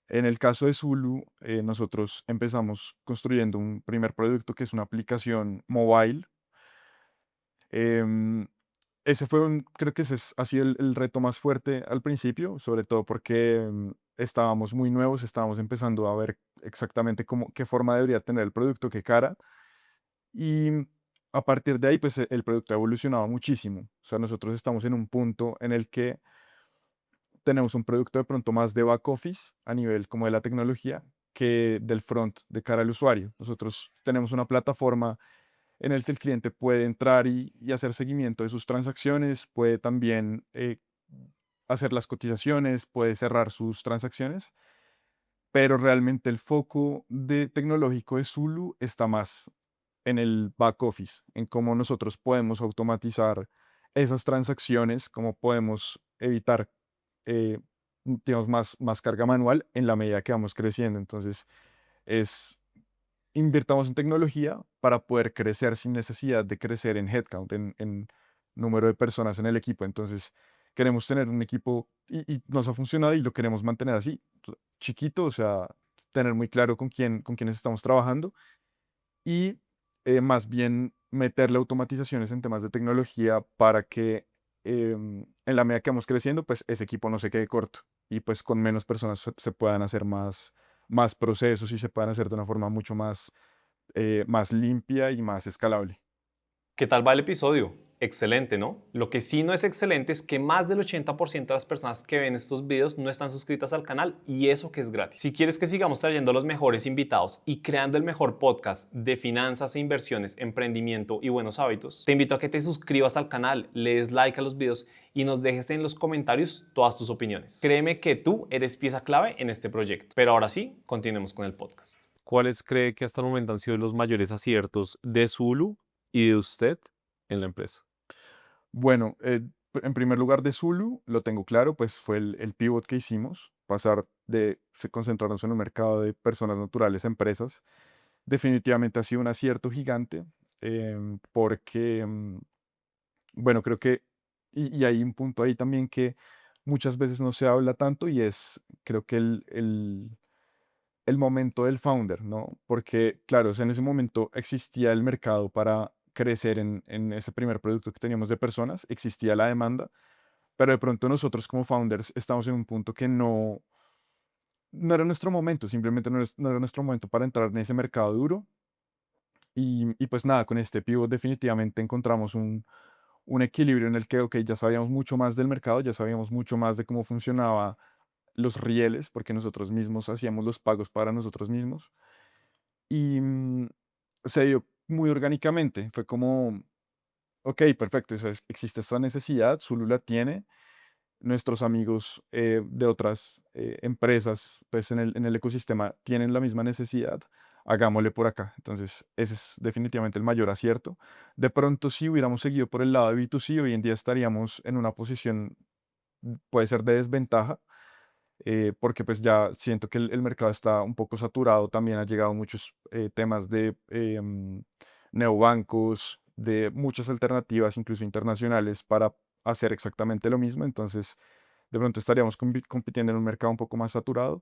En el caso de Zulu, nosotros empezamos construyendo un primer producto que es una aplicación mobile. Em, Ese fue creo que ha sido el reto más fuerte al principio, sobre todo porque estábamos muy nuevos, estábamos empezando a ver exactamente qué forma debería tener el producto, qué cara. Y a partir de ahí, pues el producto ha evolucionado muchísimo. O sea, nosotros estamos en un punto en el que tenemos un producto de pronto más de back office a nivel como de la tecnología que del front de cara al usuario. Nosotros tenemos una plataforma en el que el cliente puede entrar y hacer seguimiento de sus transacciones, puede también hacer las cotizaciones, puede cerrar sus transacciones, pero realmente el foco tecnológico de Zulu está más en el back office, en cómo nosotros podemos automatizar esas transacciones, cómo podemos evitar, eh, digamos, más carga manual en la medida que vamos creciendo. Entonces, es invirtamos en tecnología para poder crecer sin necesidad de crecer en headcount, en número de personas en el equipo. Entonces, queremos tener un equipo y nos ha funcionado y lo queremos mantener así, chiquito, o sea, tener muy claro con quiénes estamos trabajando y más bien meterle automatizaciones en temas de tecnología para que en la medida que vamos creciendo, pues ese equipo no se quede corto y pues con menos personas se puedan hacer más procesos y se puedan hacer de una forma mucho más limpia y más escalable. ¿Qué tal va el episodio? Excelente, ¿no? Lo que sí no es excelente es que más del 80% de las personas que ven estos videos no están suscritas al canal y eso que es gratis. Si quieres que sigamos trayendo a los mejores invitados y creando el mejor podcast de finanzas e inversiones, emprendimiento y buenos hábitos, te invito a que te suscribas al canal, le des like a los videos y nos dejes en los comentarios todas tus opiniones. Créeme que tú eres pieza clave en este proyecto. Pero ahora sí, continuemos con el podcast. ¿Cuáles cree que hasta el momento han sido los mayores aciertos de Zulu y de usted en la empresa? Bueno, en primer lugar de Zulu, lo tengo claro, pues fue el pivot que hicimos. pasar de concentrarnos en un mercado de personas naturales a empresas, definitivamente ha sido un acierto gigante, porque, bueno, creo que, y hay un punto ahí también que muchas veces no se habla tanto y es, creo que el momento del founder, ¿no? Porque, claro, o sea, en ese momento existía el mercado para crecer en ese primer producto que teníamos de personas, existía la demanda, pero de pronto nosotros como founders estamos en un punto que no era nuestro momento, simplemente no era nuestro momento para entrar en ese mercado duro. Y pues nada, con este pivot definitivamente encontramos un equilibrio en el que, ok, ya sabíamos mucho más del mercado, ya sabíamos mucho más de cómo funcionaba los rieles, porque nosotros mismos hacíamos los pagos para nosotros mismos. Y se dio muy orgánicamente. Fue como, ok, perfecto, existe esta necesidad, Zulu la tiene, nuestros amigos de otras empresas, pues en el ecosistema tienen la misma necesidad, hagámosle por acá. Entonces, ese es definitivamente el mayor acierto. De pronto, si hubiéramos seguido por el lado de B2C, hoy en día estaríamos en una posición, puede ser de desventaja, porque pues ya siento que el mercado está un poco saturado, también ha llegado muchos temas de neobancos, de muchas alternativas, incluso internacionales, para hacer exactamente lo mismo, entonces de pronto estaríamos compitiendo en un mercado un poco más saturado.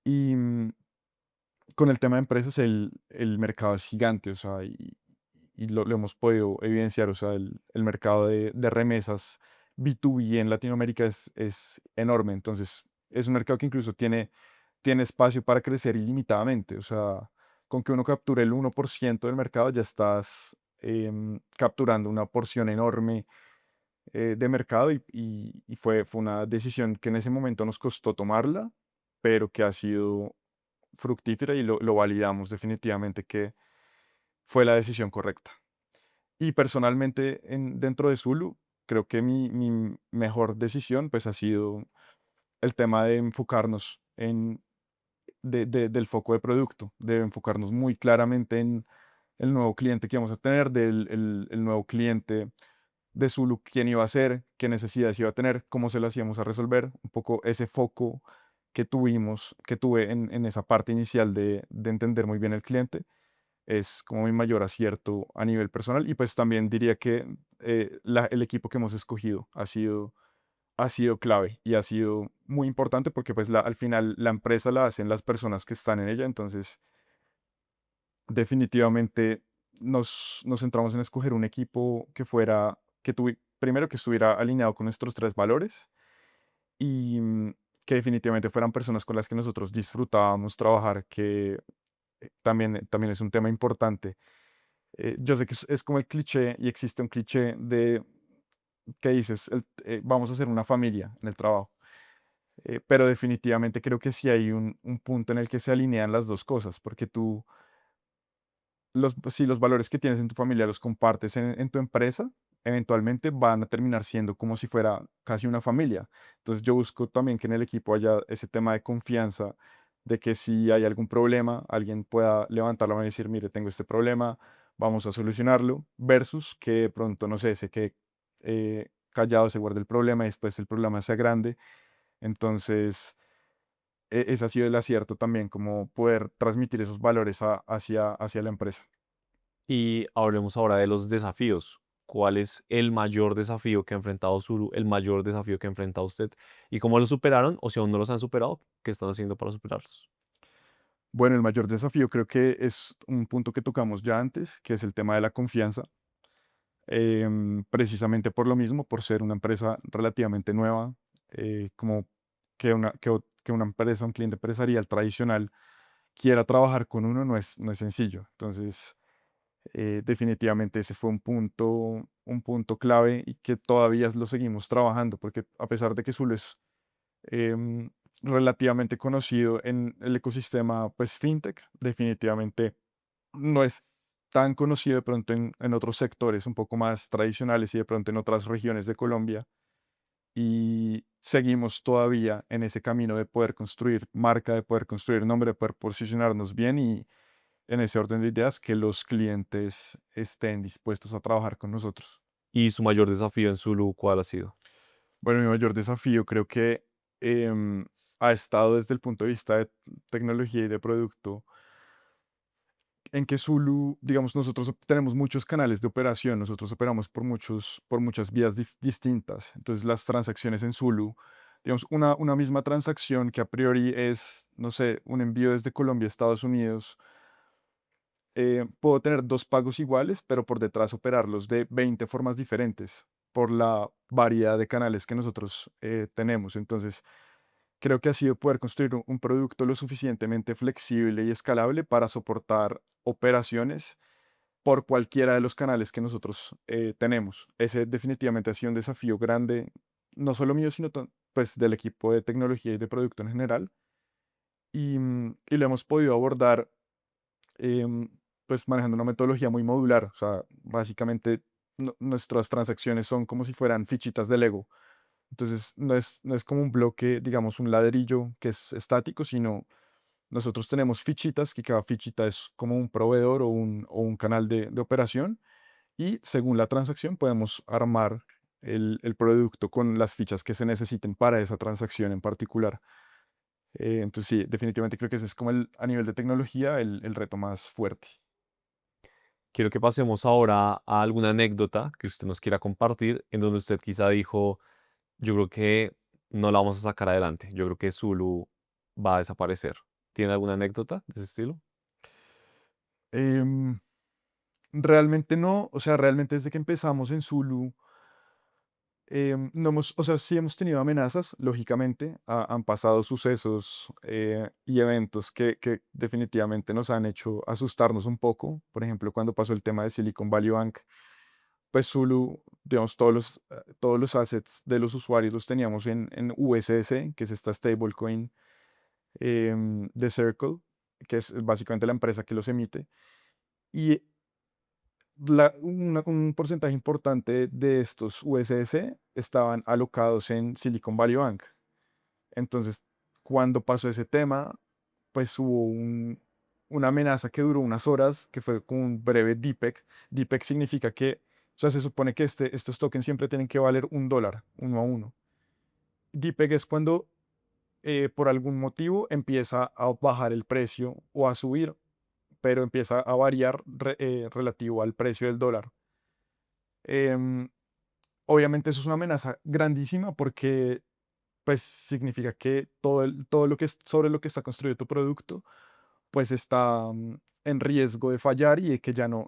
Y con el tema de empresas, el mercado es gigante, o sea, y lo hemos podido evidenciar, o sea, el mercado de remesas B2B en Latinoamérica es enorme, entonces es un mercado que incluso tiene espacio para crecer ilimitadamente, o sea, con que uno capture el 1% del mercado ya estás capturando una porción enorme de mercado y fue una decisión que en ese momento nos costó tomarla, pero que ha sido fructífera y lo validamos definitivamente que fue la decisión correcta. Y personalmente, dentro de Zulu, creo que mi mejor decisión pues ha sido el tema de enfocarnos del foco de producto, de enfocarnos muy claramente en el nuevo cliente que vamos a tener, el nuevo cliente de Zulu, quién iba a ser, qué necesidades iba a tener, cómo se las íbamos a resolver, un poco ese foco que tuve en esa parte inicial de entender muy bien el cliente, es como mi mayor acierto a nivel personal. Y pues también diría que el equipo que hemos escogido ha sido clave y ha sido muy importante porque pues al final la empresa la hacen las personas que están en ella, entonces definitivamente nos centramos en escoger un equipo primero que estuviera alineado con nuestros tres valores y que definitivamente fueran personas con las que nosotros disfrutábamos trabajar, que también es un tema importante. Yo sé que es como el cliché y existe un cliché de que dices, vamos a ser una familia en el trabajo, pero definitivamente creo que sí hay un punto en el que se alinean las dos cosas, porque si los valores que tienes en tu familia los compartes en tu empresa, eventualmente van a terminar siendo como si fuera casi una familia. Entonces yo busco también que en el equipo haya ese tema de confianza, de que si hay algún problema, alguien pueda levantar la mano y decir, mire, tengo este problema, vamos a solucionarlo, versus que de pronto, no sé, se quede callado, se guarde el problema y después el problema sea grande. Entonces, ese ha sido el acierto también, como poder transmitir esos valores hacia la empresa. Y hablemos ahora de los desafíos. ¿Cuál es el mayor desafío que ha enfrentado Zuru, el mayor desafío que ha enfrentado usted? ¿Y cómo lo superaron? O si aún no los han superado, ¿qué están haciendo para superarlos? Bueno, el mayor desafío creo que es un punto que tocamos ya antes, que es el tema de la confianza. Precisamente por lo mismo, por ser una empresa relativamente nueva, como que una empresa, un cliente empresarial tradicional quiera trabajar con uno no es sencillo. Entonces, definitivamente ese fue un punto clave y que todavía lo seguimos trabajando, porque a pesar de que Zulu es em, relativamente conocido en el ecosistema pues fintech, definitivamente no es tan conocido de pronto en otros sectores un poco más tradicionales y de pronto en otras regiones de Colombia. Y seguimos todavía en ese camino de poder construir marca, de poder construir nombre, de poder posicionarnos bien y en ese orden de ideas que los clientes estén dispuestos a trabajar con nosotros. Y su mayor desafío en Zulu, ¿cuál ha sido? Bueno, mi mayor desafío creo que em, ha estado desde el punto de vista de tecnología y de producto, en que Zulu, digamos, nosotros tenemos muchos canales de operación, nosotros operamos por muchas vías distintas. Entonces, las transacciones en Zulu, digamos, una misma transacción que a priori es, no sé, un envío desde Colombia a Estados Unidos, puedo tener dos pagos iguales, pero por detrás operarlos de 20 formas diferentes por la variedad de canales que nosotros tenemos. Entonces, creo que ha sido poder construir un producto lo suficientemente flexible y escalable para soportar operaciones por cualquiera de los canales que nosotros tenemos. Ese definitivamente ha sido un desafío grande, no solo mío, sino pues del equipo de tecnología y de producto en general. Y lo hemos podido abordar em, pues manejando una metodología muy modular. O sea, básicamente nuestras transacciones son como si fueran fichitas de Lego. Entonces, no es como un bloque, digamos, un ladrillo que es estático, sino nosotros tenemos fichitas, que cada fichita es como un proveedor o un canal de operación, y según la transacción podemos armar el producto con las fichas que se necesiten para esa transacción en particular. Entonces, sí, definitivamente creo que ese es como a nivel de tecnología el reto más fuerte. Quiero que pasemos ahora a alguna anécdota que usted nos quiera compartir en donde usted quizá dijo, yo creo que no la vamos a sacar adelante, yo creo que Zulu va a desaparecer. ¿Tiene alguna anécdota de ese estilo? Em, Realmente no, o sea, realmente desde que empezamos en Zulu, no hemos, o sea, sí hemos tenido amenazas, lógicamente, han pasado sucesos y eventos que definitivamente nos han hecho asustarnos un poco. Por ejemplo, cuando pasó el tema de Silicon Valley Bank, pues Zulu, digamos, todos los assets de los usuarios los teníamos en USS, que es esta stablecoin de Circle, que es básicamente la empresa que los emite. Y un porcentaje importante de estos USS estaban alocados en Silicon Valley Bank. Entonces, cuando pasó ese tema, pues hubo una amenaza que duró unas horas, que fue como un breve DPEG. DPEG significa que, o sea, se supone que estos tokens siempre tienen que valer $1, uno a uno. DPEG es cuando por algún motivo empieza a bajar el precio o a subir, pero empieza a variar relativo al precio del dólar. Em, Obviamente eso es una amenaza grandísima porque pues significa que todo lo que es sobre lo que está construido tu producto pues está en riesgo de fallar y de que ya no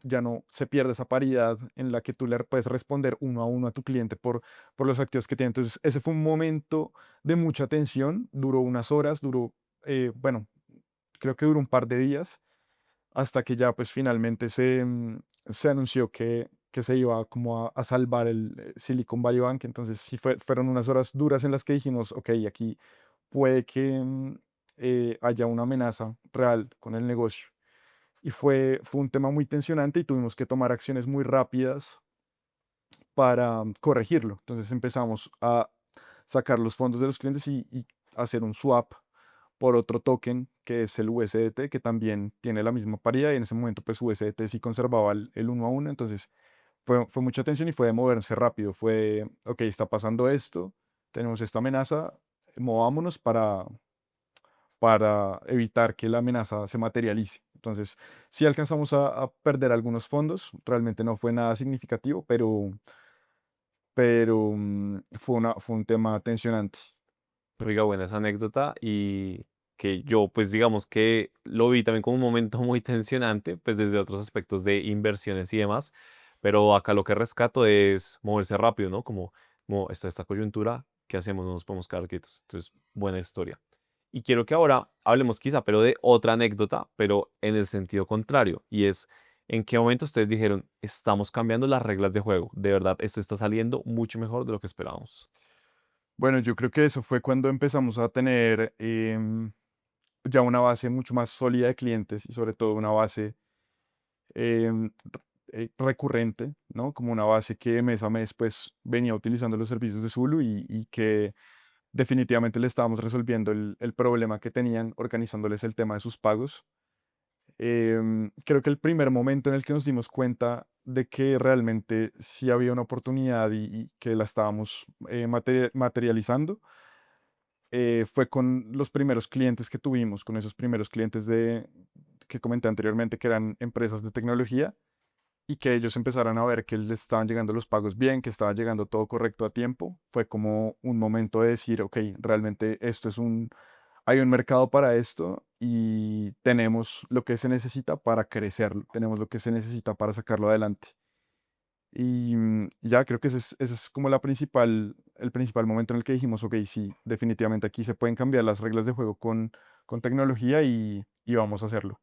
se pierda esa paridad en la que tú le puedes responder uno a uno a tu cliente por los activos que tiene. Entonces ese fue un momento de mucha tensión, duró unas horas, bueno, creo que duró un par de días hasta que ya pues finalmente se anunció que se iba como a salvar el Silicon Valley Bank. Entonces sí fueron unas horas duras en las que dijimos, ok, aquí puede que haya una amenaza real con el negocio. Y fue un tema muy tensionante y tuvimos que tomar acciones muy rápidas para corregirlo. Entonces empezamos a sacar los fondos de los clientes y hacer un swap por otro token que es el USDT, que también tiene la misma paridad y en ese momento pues USDT sí conservaba el uno a uno. Entonces fue mucha tensión y fue de moverse rápido, fue, ok, está pasando esto, tenemos esta amenaza, movámonos para evitar que la amenaza se materialice. Entonces, sí alcanzamos a perder algunos fondos, realmente no fue nada significativo, pero fue un tema tensionante. Oiga, buena esa anécdota y que yo, pues digamos que lo vi también como un momento muy tensionante, pues desde otros aspectos de inversiones y demás, pero acá lo que rescato es moverse rápido, ¿no? Como está esta coyuntura, ¿qué hacemos? No nos podemos quedar quietos. Entonces, buena historia. Y quiero que ahora hablemos quizá, pero de otra anécdota, pero en el sentido contrario, y es, ¿en qué momento ustedes dijeron, estamos cambiando las reglas de juego? De verdad, esto está saliendo mucho mejor de lo que esperábamos. Bueno, yo creo que eso fue cuando empezamos a tener ya una base mucho más sólida de clientes y sobre todo una base em, recurrente, ¿no? Como una base que mes a mes pues venía utilizando los servicios de Zulu y que definitivamente le estábamos resolviendo el problema que tenían organizándoles el tema de sus pagos. Creo que el primer momento en el que nos dimos cuenta de que realmente sí había una oportunidad y que la estábamos materializando fue con los primeros clientes que tuvimos, con esos primeros clientes que comenté anteriormente, que eran empresas de tecnología, y que ellos empezaran a ver que les estaban llegando los pagos bien, que estaba llegando todo correcto a tiempo. Fue como un momento de decir, ok, realmente hay un mercado para esto y tenemos lo que se necesita para crecer, tenemos lo que se necesita para sacarlo adelante. Y ya creo que ese es como el principal momento en el que dijimos, ok, sí, definitivamente aquí se pueden cambiar las reglas de juego con tecnología y vamos a hacerlo.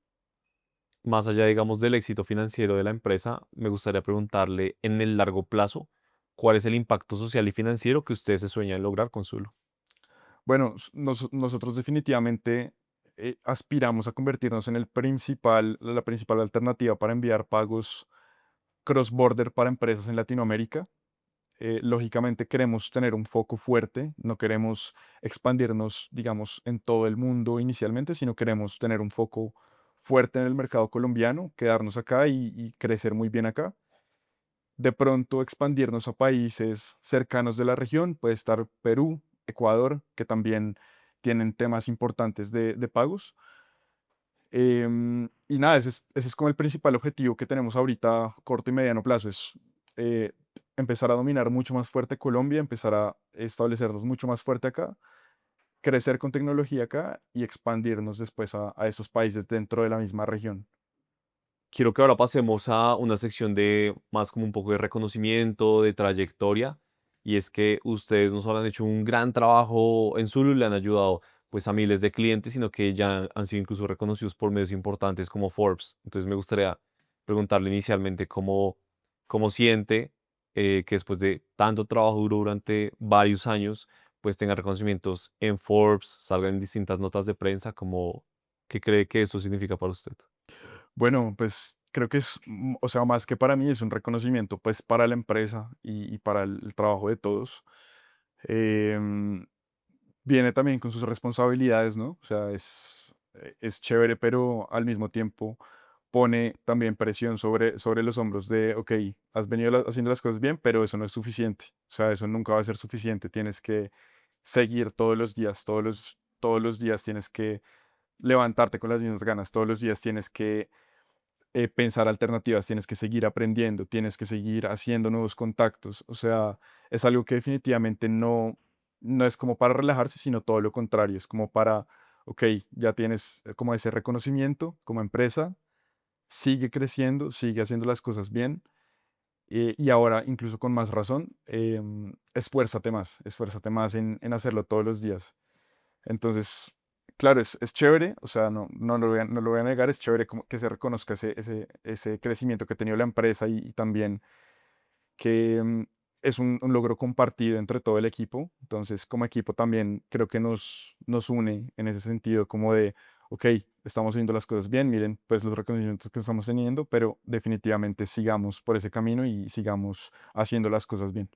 Más allá, digamos, del éxito financiero de la empresa, me gustaría preguntarle en el largo plazo, ¿cuál es el impacto social y financiero que ustedes se sueñan lograr con Zulu? Bueno, nosotros definitivamente aspiramos a convertirnos en la principal alternativa para enviar pagos cross-border para empresas en Latinoamérica. Lógicamente queremos tener un foco fuerte, no queremos expandirnos, digamos, en todo el mundo inicialmente, sino queremos tener un foco fuerte en el mercado colombiano, quedarnos acá y crecer muy bien acá. De pronto expandirnos a países cercanos de la región, puede estar Perú, Ecuador, que también tienen temas importantes de pagos. Y nada, ese es como el principal objetivo que tenemos ahorita, a corto y mediano plazo, es eh, empezar a dominar mucho más fuerte Colombia, empezar a establecernos mucho más fuerte acá, crecer con tecnología acá y expandirnos después a esos países dentro de la misma región. Quiero que ahora pasemos a una sección de más como un poco de reconocimiento, de trayectoria, y es que ustedes no solo han hecho un gran trabajo en Zulu, le han ayudado pues a miles de clientes, sino que ya han sido incluso reconocidos por medios importantes como Forbes. Entonces me gustaría preguntarle inicialmente cómo siente que después de tanto trabajo duro durante varios años, pues tenga reconocimientos en Forbes, salgan en distintas notas de prensa, como, ¿qué cree que eso significa para usted? Bueno, pues creo que o sea, más que para mí, es un reconocimiento pues para la empresa y para el trabajo de todos. Em, Viene también con sus responsabilidades, ¿no? O sea, es chévere, pero al mismo tiempo pone también presión sobre los hombros de, ok, has venido haciendo las cosas bien, pero eso no es suficiente. O sea, eso nunca va a ser suficiente. Tienes que seguir todos los días, todos los días tienes que levantarte con las mismas ganas, todos los días tienes que pensar alternativas, tienes que seguir aprendiendo, tienes que seguir haciendo nuevos contactos. O sea, es algo que definitivamente no es como para relajarse, sino todo lo contrario, es como para, ok, ya tienes como ese reconocimiento como empresa, sigue creciendo, sigue haciendo las cosas bien. Y ahora, incluso con más razón, esfuérzate más en hacerlo todos los días. Entonces, claro, es chévere, o sea, no lo voy a negar, es chévere como que se reconozca ese crecimiento que ha tenido la empresa y también que es un logro compartido entre todo el equipo. Entonces, como equipo también creo que nos une en ese sentido, como de, ok, estamos haciendo las cosas bien, miren, pues los reconocimientos que estamos teniendo, pero definitivamente sigamos por ese camino y sigamos haciendo las cosas bien.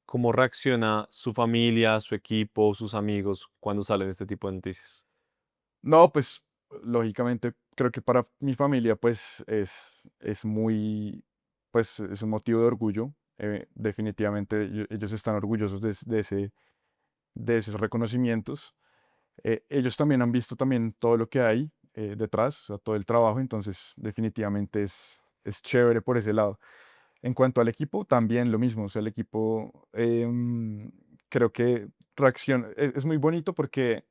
¿Cómo reacciona su familia, su equipo, sus amigos cuando salen este tipo de noticias? No, pues lógicamente creo que para mi familia pues es pues es un motivo de orgullo. Definitivamente ellos están orgullosos de esos reconocimientos. Ellos también han visto también todo lo que hay detrás, o sea, todo el trabajo, entonces definitivamente es chévere por ese lado. En cuanto al equipo, también lo mismo, o sea, el equipo creo que reacciona, es muy bonito porque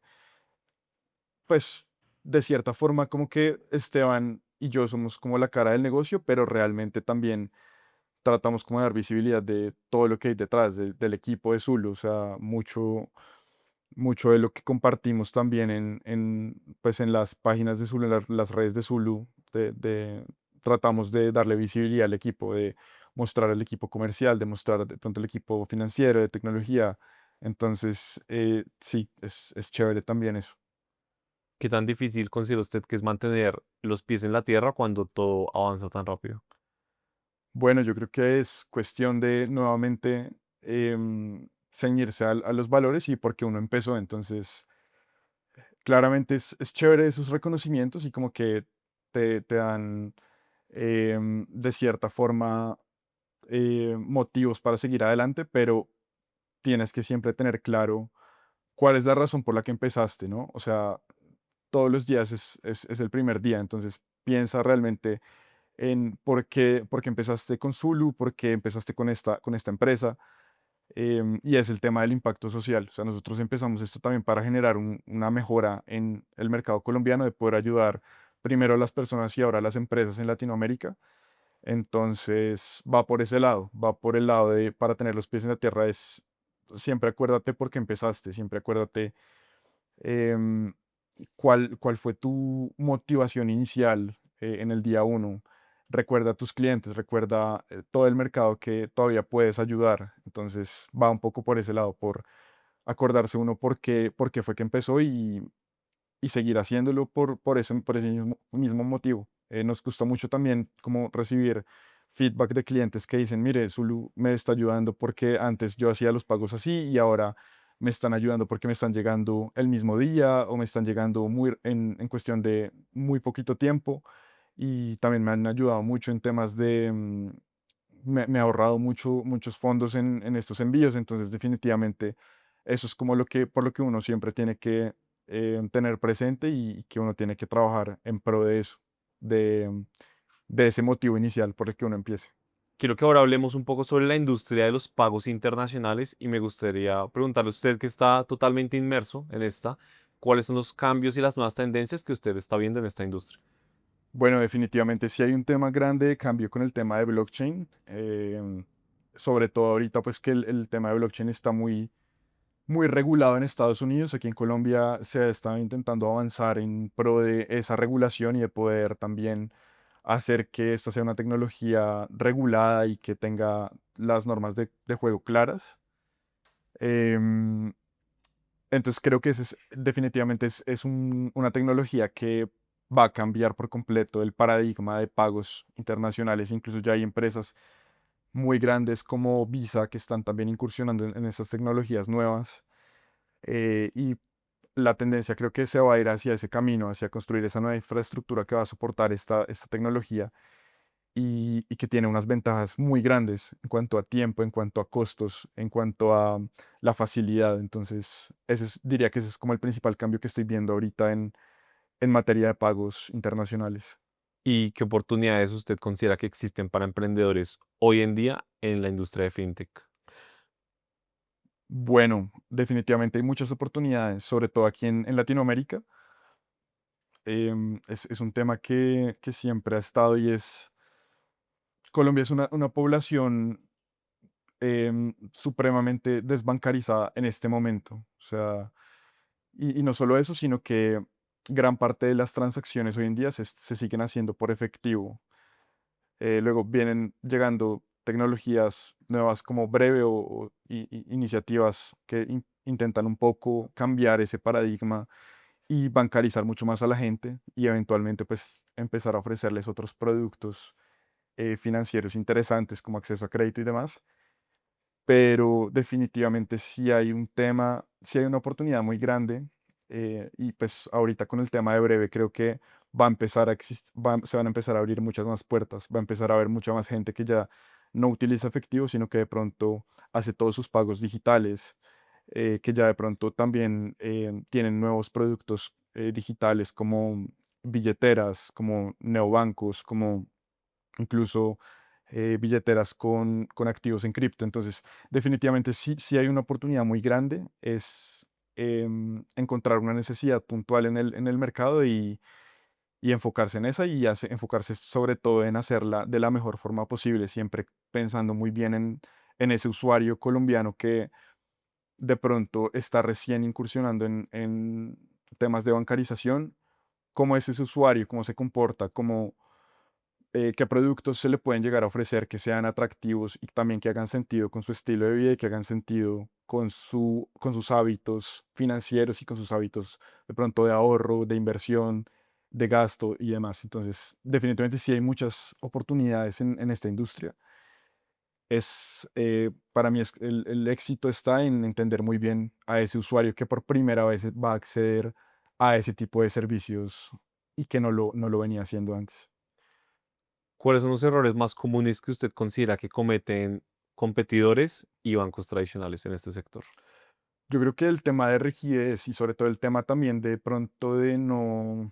pues de cierta forma como que Esteban y yo somos como la cara del negocio, pero realmente también tratamos como de dar visibilidad de todo lo que hay detrás del equipo de Zulu, o sea, mucho de lo que compartimos también pues en las páginas de Zulu, en las redes de Zulu, tratamos de darle visibilidad al equipo, de mostrar el equipo comercial, de mostrar de pronto el equipo financiero, de tecnología. Entonces, sí, es chévere también eso. ¿Qué tan difícil considera usted que es mantener los pies en la tierra cuando todo avanza tan rápido? Bueno, yo creo que es cuestión de nuevamente ceñirse a los valores y porque uno empezó. Entonces, claramente es chévere esos reconocimientos y como que te dan de cierta forma motivos para seguir adelante, pero tienes que siempre tener claro ¿cuál es la razón por la que empezaste, no? O sea, todos los días es el primer día, entonces piensa realmente en por qué empezaste con Zulu, por qué empezaste con esta empresa, y es el tema del impacto social. O sea, nosotros empezamos esto también para generar una mejora en el mercado colombiano, de poder ayudar primero a las personas y ahora a las empresas en Latinoamérica. Entonces va por ese lado, va por el lado de para tener los pies en la tierra es siempre acuérdate por qué empezaste, siempre acuérdate em, cuál fue tu motivación inicial en el día uno. Recuerda a tus clientes, recuerda todo el mercado que todavía puedes ayudar. Entonces va un poco por ese lado, por acordarse uno por qué fue que empezó y seguir haciéndolo por ese mismo motivo. Nos gusta mucho también como recibir feedback de clientes que dicen, mire, Zulu me está ayudando porque antes yo hacía los pagos así y ahora me están ayudando porque me están llegando el mismo día o me están llegando en cuestión de muy poquito tiempo, y también me han ayudado mucho en temas de, me ha ahorrado muchos fondos en estos envíos. Entonces definitivamente eso es como por lo que uno siempre tiene que tener presente y que uno tiene que trabajar en pro de eso, de, de ese motivo inicial por el que uno empiece. Quiero que ahora hablemos un poco sobre la industria de los pagos internacionales y me gustaría preguntarle a usted que está totalmente inmerso en esta, ¿cuáles son los cambios y las nuevas tendencias que usted está viendo en esta industria? Bueno, definitivamente sí hay un tema grande de cambio con el tema de blockchain, sobre todo ahorita pues que el tema de blockchain está muy regulado en Estados Unidos. Aquí en Colombia se está intentando avanzar en pro de esa regulación y de poder también hacer que esta sea una tecnología regulada y que tenga las normas de juego claras. Em, entonces creo que ese definitivamente una tecnología que va a cambiar por completo el paradigma de pagos internacionales. Incluso ya hay empresas muy grandes como Visa que están también incursionando en estas tecnologías nuevas, y la tendencia creo que se va a ir hacia ese camino, hacia construir esa nueva infraestructura que va a soportar esta tecnología, y que tiene unas ventajas muy grandes en cuanto a tiempo, en cuanto a costos, en cuanto a la facilidad. Entonces, diría que ese es como el principal cambio que estoy viendo ahorita en materia de pagos internacionales. ¿Y qué oportunidades usted considera que existen para emprendedores hoy en día en la industria de fintech? Bueno, definitivamente hay muchas oportunidades, sobre todo aquí en Latinoamérica. Es un tema que siempre ha estado y es, Colombia es una población supremamente desbancarizada en este momento. O sea, y no solo eso, sino que gran parte de las transacciones hoy en día se siguen haciendo por efectivo. Luego vienen llegando tecnologías nuevas como Breve o iniciativas que intentan un poco cambiar ese paradigma y bancarizar mucho más a la gente y eventualmente pues empezar a ofrecerles otros productos financieros interesantes como acceso a crédito y demás. Pero definitivamente sí hay un tema, sí hay una oportunidad muy grande, y pues ahorita con el tema de Breve creo que va a empezar a se van a empezar a abrir muchas más puertas, va a empezar a haber mucha más gente que ya no utiliza efectivo, sino que de pronto hace todos sus pagos digitales, que ya de pronto también tienen nuevos productos digitales como billeteras, como neobancos, como incluso billeteras con activos en cripto. Entonces, definitivamente sí hay una oportunidad muy grande, es encontrar una necesidad puntual en el mercado y enfocarse en esa y enfocarse sobre todo en hacerla de la mejor forma posible, siempre pensando muy bien en ese usuario colombiano que de pronto está recién incursionando en temas de bancarización. ¿Cómo es ese usuario? ¿Cómo se comporta? ¿Qué productos se le pueden llegar a ofrecer que sean atractivos y también que hagan sentido con su estilo de vida y que hagan sentido con sus hábitos financieros y con sus hábitos de pronto de ahorro, de inversión, de gasto y demás? Entonces, definitivamente sí hay muchas oportunidades en esta industria. Para mí el éxito está en entender muy bien a ese usuario que por primera vez va a acceder a ese tipo de servicios y que no lo venía haciendo antes. ¿Cuáles son los errores más comunes que usted considera que cometen competidores y bancos tradicionales en este sector? Yo creo que el tema de rigidez y sobre todo el tema también de pronto de no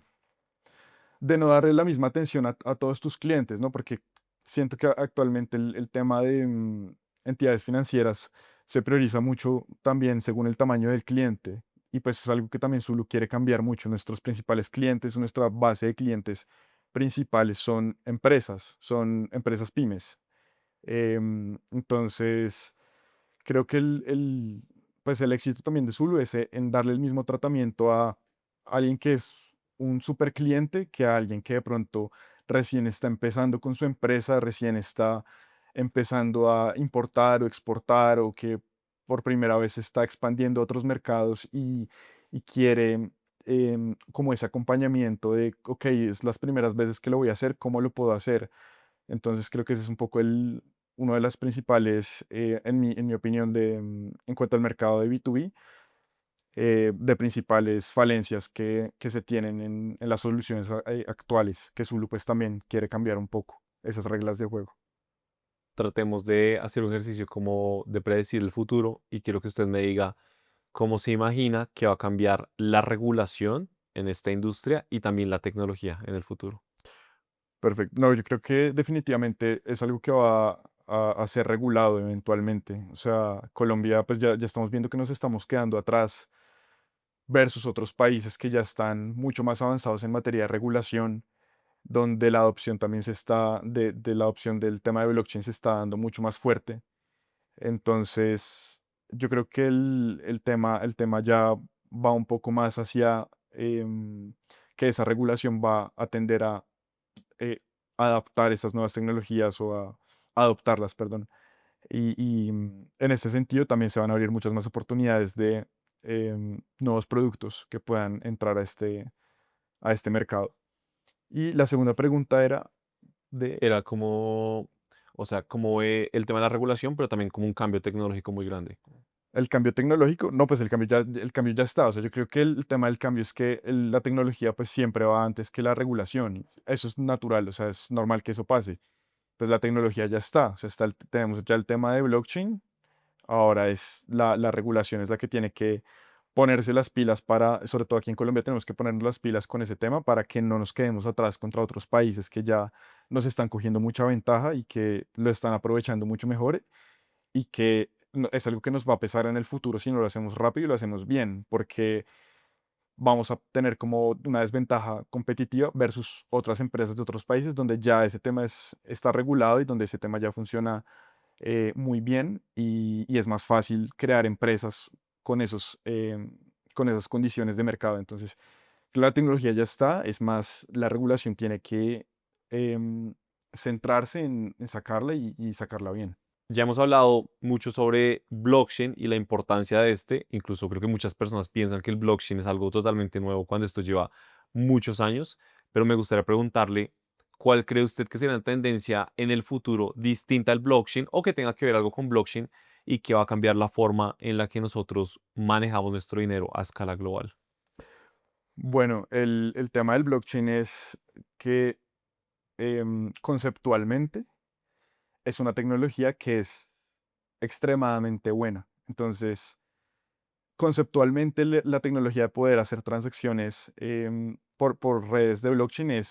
darle la misma atención a todos tus clientes, ¿no? Porque siento que actualmente el tema de entidades financieras se prioriza mucho también según el tamaño del cliente. Y pues es algo que también Zulu quiere cambiar mucho. Nuestros principales clientes, nuestra base de clientes principales son empresas pymes. Entonces, creo que pues el éxito también de Zulu es en darle el mismo tratamiento a alguien que es un super cliente que a alguien que de pronto recién está empezando con su empresa, recién está empezando a importar o exportar o que por primera vez está expandiendo a otros mercados y quiere como ese acompañamiento de, ok, es las primeras veces que lo voy a hacer, ¿cómo lo puedo hacer? Entonces creo que ese es un poco uno de las principales, en mi opinión, en cuanto al mercado de B2B, de principales falencias que se tienen en las soluciones actuales, que Zulu pues también quiere cambiar un poco esas reglas de juego. Tratemos de hacer un ejercicio como de predecir el futuro y quiero que usted me diga cómo se imagina que va a cambiar la regulación en esta industria y también la tecnología en el futuro. Perfecto. No, yo creo que definitivamente es algo que va a ser regulado eventualmente. O sea, Colombia, pues ya estamos viendo que nos estamos quedando atrás versus otros países que ya están mucho más avanzados en materia de regulación, donde la adopción también de la adopción del tema de blockchain se está dando mucho más fuerte. Entonces, yo creo que el tema ya va un poco más hacia que esa regulación va a tender a eh, adaptar esas nuevas tecnologías o a adoptarlas, perdón. En ese sentido también se van a abrir muchas más oportunidades de nuevos productos que puedan entrar a este mercado. Y la segunda pregunta era de Era como, o sea, como ve el tema de la regulación, pero también como un cambio tecnológico muy grande. el cambio tecnológico. No, pues el cambio ya está. O sea, yo creo que el tema del cambio es que la tecnología pues siempre va antes que la regulación. Eso es natural, o sea, es normal que eso pase. Pues la tecnología ya está. O sea, tenemos ya el tema de blockchain. Ahora es la regulación es la que tiene que ponerse las pilas para, sobre todo aquí en Colombia tenemos que ponernos las pilas con ese tema para que no nos quedemos atrás contra otros países que ya nos están cogiendo mucha ventaja y que lo están aprovechando mucho mejor y que es algo que nos va a pesar en el futuro si no lo hacemos rápido y lo hacemos bien, porque vamos a tener como una desventaja competitiva versus otras empresas de otros países donde ya ese tema está regulado y donde ese tema ya funciona muy bien y es más fácil crear empresas con con esas condiciones de mercado. Entonces, la tecnología ya está, es más, la regulación tiene que em, centrarse en sacarla y sacarla bien. Ya hemos hablado mucho sobre blockchain y la importancia de este. Incluso creo que muchas personas piensan que el blockchain es algo totalmente nuevo cuando esto lleva muchos años. Pero me gustaría preguntarle, ¿cuál cree usted que será la tendencia en el futuro distinta al blockchain o que tenga que ver algo con blockchain y que va a cambiar la forma en la que nosotros manejamos nuestro dinero a escala global? Bueno, el tema del blockchain es que conceptualmente es una tecnología que es extremadamente buena. Entonces, conceptualmente la tecnología de poder hacer transacciones por redes de blockchain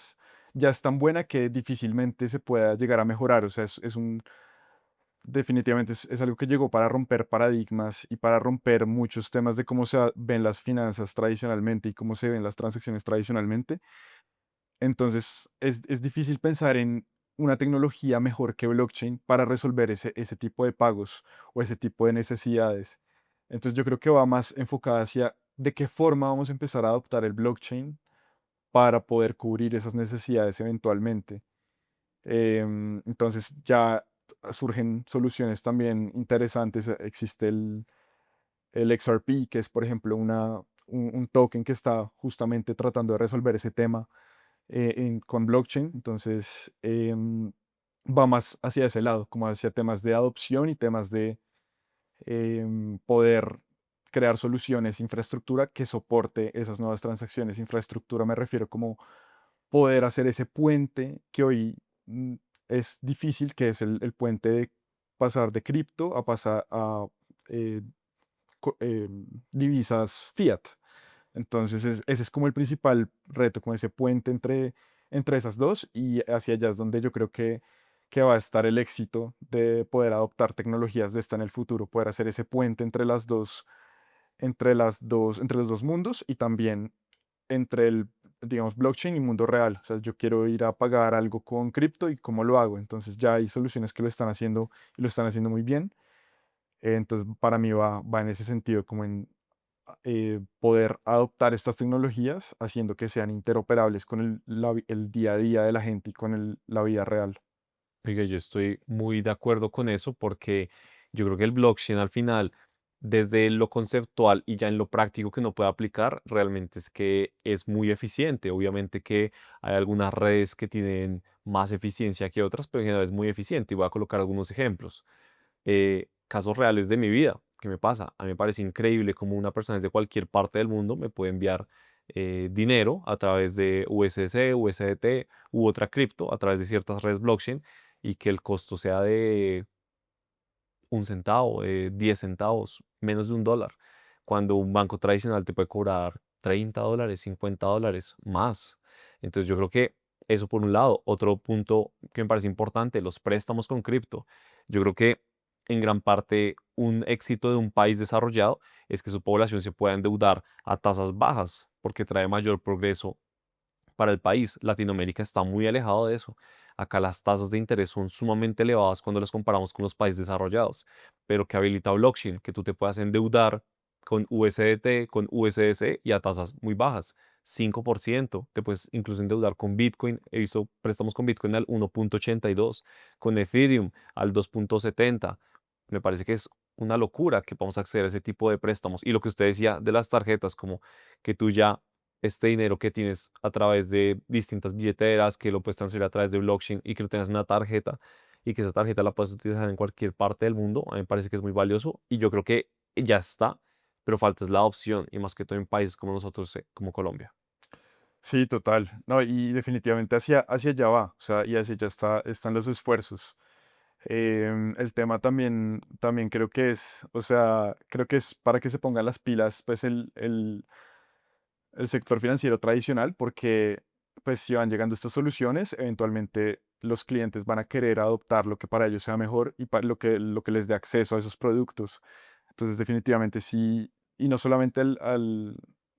ya es tan buena que difícilmente se pueda llegar a mejorar. O sea, definitivamente es algo que llegó para romper paradigmas y para romper muchos temas de cómo ven las finanzas tradicionalmente y cómo se ven las transacciones tradicionalmente. Entonces, es difícil pensar en una tecnología mejor que blockchain para resolver ese tipo de pagos o ese tipo de necesidades. Entonces, yo creo que va más enfocada hacia de qué forma vamos a empezar a adoptar el blockchain para poder cubrir esas necesidades eventualmente. Entonces, ya surgen soluciones también interesantes. Existe el XRP, que es, por ejemplo, un token que está justamente tratando de resolver ese tema con blockchain. Entonces, va más hacia ese lado, como hacia temas de adopción y temas de poder crear soluciones, infraestructura que soporte esas nuevas transacciones. Infraestructura me refiero como poder hacer ese puente que hoy es difícil, que es el puente de pasar de cripto a pasar a eh, divisas fiat. Entonces, ese es como el principal reto, como ese puente entre esas dos y hacia allá es donde yo creo que va a estar el éxito de poder adoptar tecnologías de esta en el futuro, poder hacer ese puente entre los dos mundos y también entre el, digamos, blockchain y mundo real. O sea, yo quiero ir a pagar algo con cripto y cómo lo hago. Entonces ya hay soluciones que lo están haciendo y lo están haciendo muy bien. Entonces, para mí va en ese sentido, como en poder adoptar estas tecnologías haciendo que sean interoperables con el día a día de la gente y con la vida real. Oiga, yo estoy muy de acuerdo con eso porque yo creo que el blockchain al final, desde lo conceptual y ya en lo práctico que uno puede aplicar, realmente es que es muy eficiente. Obviamente que hay algunas redes que tienen más eficiencia que otras, pero en general es muy eficiente. Y voy a colocar algunos ejemplos. Casos reales de mi vida. ¿Qué me pasa? A mí me parece increíble cómo una persona desde cualquier parte del mundo me puede enviar dinero a través de USDC, USDT u otra cripto a través de ciertas redes blockchain y que el costo sea de 1 centavo, 10 centavos, menos de $1, cuando un banco tradicional te puede cobrar $30, $50 más. Entonces yo creo que eso por un lado. Otro punto que me parece importante, los préstamos con cripto. Yo creo que en gran parte un éxito de un país desarrollado es que su población se pueda endeudar a tasas bajas porque trae mayor progreso para el país. Latinoamérica está muy alejado de eso. Acá las tasas de interés son sumamente elevadas cuando las comparamos con los países desarrollados, pero que habilita blockchain, que tú te puedas endeudar con USDT, con USDC y a tasas muy bajas. 5%, te puedes incluso endeudar con Bitcoin. He visto préstamos con Bitcoin al 1.82, con Ethereum al 2.70. Me parece que es una locura que podamos acceder a ese tipo de préstamos. Y lo que usted decía de las tarjetas, como que tú ya este dinero que tienes a través de distintas billeteras, que lo puedes transferir a través de blockchain y que lo tengas en una tarjeta y que esa tarjeta la puedes utilizar en cualquier parte del mundo, a mí me parece que es muy valioso y yo creo que ya está, pero falta es la adopción y más que todo en países como nosotros, como Colombia. Sí, total. No, y definitivamente hacia allá va, o sea, y hacia allá están los esfuerzos. El tema también creo que es, o sea, creo que es para que se pongan las pilas, pues el sector financiero tradicional, porque pues si van llegando estas soluciones, eventualmente los clientes van a querer adoptar lo que para ellos sea mejor y para lo que les dé acceso a esos productos. Entonces, definitivamente sí, y no solamente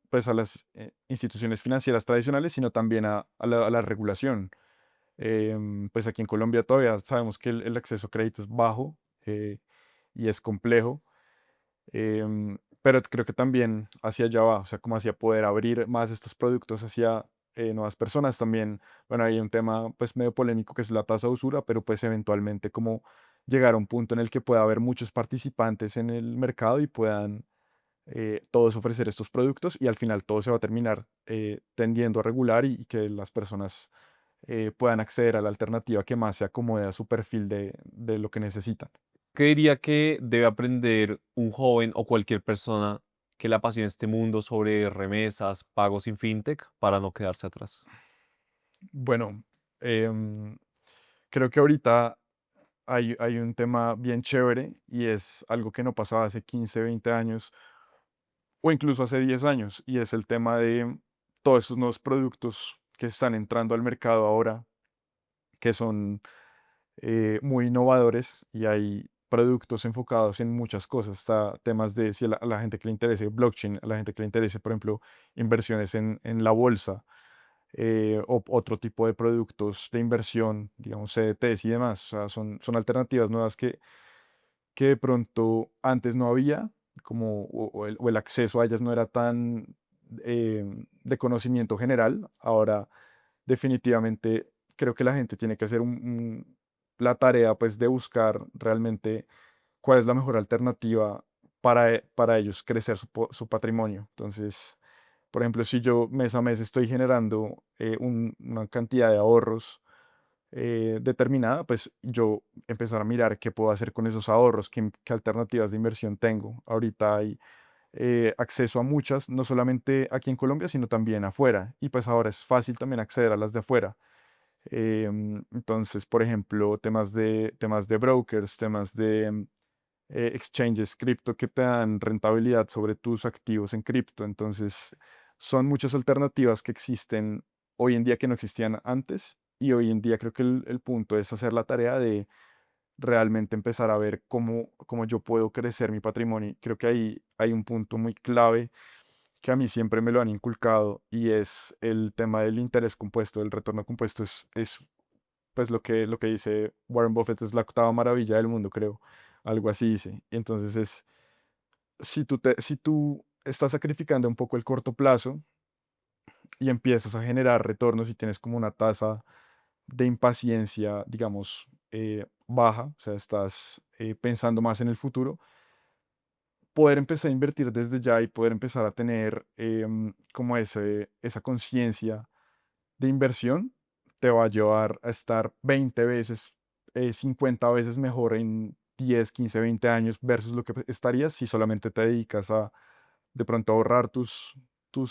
pues a las instituciones financieras tradicionales, sino también a la regulación. Pues aquí en Colombia todavía sabemos que el acceso a crédito es bajo y es complejo, pero creo que también hacia allá va, o sea, como hacia poder abrir más estos productos hacia nuevas personas también. Bueno, hay un tema pues medio polémico que es la tasa de usura, pero pues eventualmente como llegar a un punto en el que pueda haber muchos participantes en el mercado y puedan todos ofrecer estos productos y al final todo se va a terminar tendiendo a regular y que las personas puedan acceder a la alternativa que más se acomode a su perfil de lo que necesitan. ¿Qué diría que debe aprender un joven o cualquier persona que le apasione este mundo sobre remesas, pagos sin fintech para no quedarse atrás? Bueno, em, creo que ahorita hay un tema bien chévere y es algo que no pasaba hace 15, 20 años o incluso hace 10 años y es el tema de todos esos nuevos productos que están entrando al mercado ahora, que son muy innovadores y hay productos enfocados en muchas cosas. Está temas de si a la gente que le interese blockchain, a la gente que le interese, por ejemplo, inversiones en la bolsa o otro tipo de productos de inversión, digamos CDTs y demás. O sea, son alternativas nuevas que de pronto antes no había, como, o el acceso a ellas no era tan de conocimiento general. Ahora definitivamente creo que la gente tiene que hacer la tarea pues de buscar realmente cuál es la mejor alternativa para ellos crecer su patrimonio. Entonces, por ejemplo, si yo mes a mes estoy generando una cantidad de ahorros determinada, pues yo empezar a mirar qué puedo hacer con esos ahorros, qué alternativas de inversión tengo. Ahorita hay acceso a muchas, no solamente aquí en Colombia, sino también afuera. Y pues ahora es fácil también acceder a las de afuera. Entonces, por ejemplo, temas de brokers, temas de exchanges cripto que te dan rentabilidad sobre tus activos en cripto. Entonces, son muchas alternativas que existen hoy en día que no existían antes. Y hoy en día creo que el punto es hacer la tarea de realmente empezar a ver cómo yo puedo crecer mi patrimonio. Creo que ahí hay un punto muy clave que a mí siempre me lo han inculcado y es el tema del interés compuesto, del retorno compuesto. Es pues lo que dice Warren Buffett es la octava maravilla del mundo, creo. Algo así dice. Y entonces es, si tú estás sacrificando un poco el corto plazo y empiezas a generar retornos y tienes como una tasa de impaciencia, digamos, baja, o sea, estás pensando más en el futuro, poder empezar a invertir desde ya y poder empezar a tener como esa conciencia de inversión, te va a llevar a estar 20 veces, 50 veces mejor en 10 15 20 años versus lo que estarías si solamente te dedicas a de pronto ahorrar tus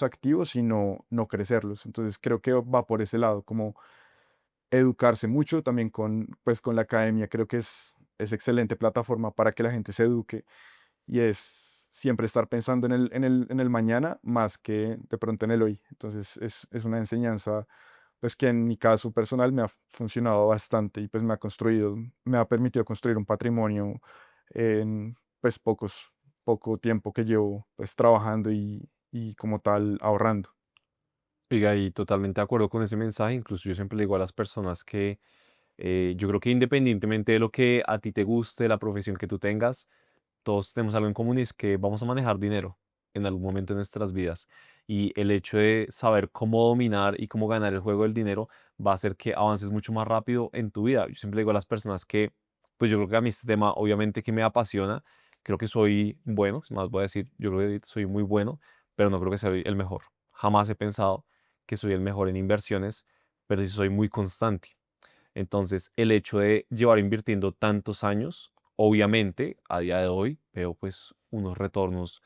activos y no crecerlos. Entonces creo que va por ese lado, como educarse mucho también pues, con la academia. Creo que es excelente plataforma para que la gente se eduque y es siempre estar pensando en el mañana más que de pronto en el hoy. Entonces es una enseñanza pues que en mi caso personal me ha funcionado bastante y pues me ha permitido construir un patrimonio en pues poco tiempo que llevo pues trabajando y como tal ahorrando. Oiga, y totalmente de acuerdo con ese mensaje. Incluso yo siempre le digo a las personas que yo creo que independientemente de lo que a ti te guste, la profesión que tú tengas, todos tenemos algo en común y es que vamos a manejar dinero en algún momento de nuestras vidas. Y el hecho de saber cómo dominar y cómo ganar el juego del dinero va a hacer que avances mucho más rápido en tu vida. Yo siempre digo a las personas que, pues yo creo que a mí este tema obviamente que me apasiona, creo que soy bueno, es más voy a decir, yo creo que soy muy bueno, pero no creo que soy el mejor. Jamás he pensado que soy el mejor en inversiones, pero sí soy muy constante. Entonces, el hecho de llevar invirtiendo tantos años, obviamente, a día de hoy veo pues unos retornos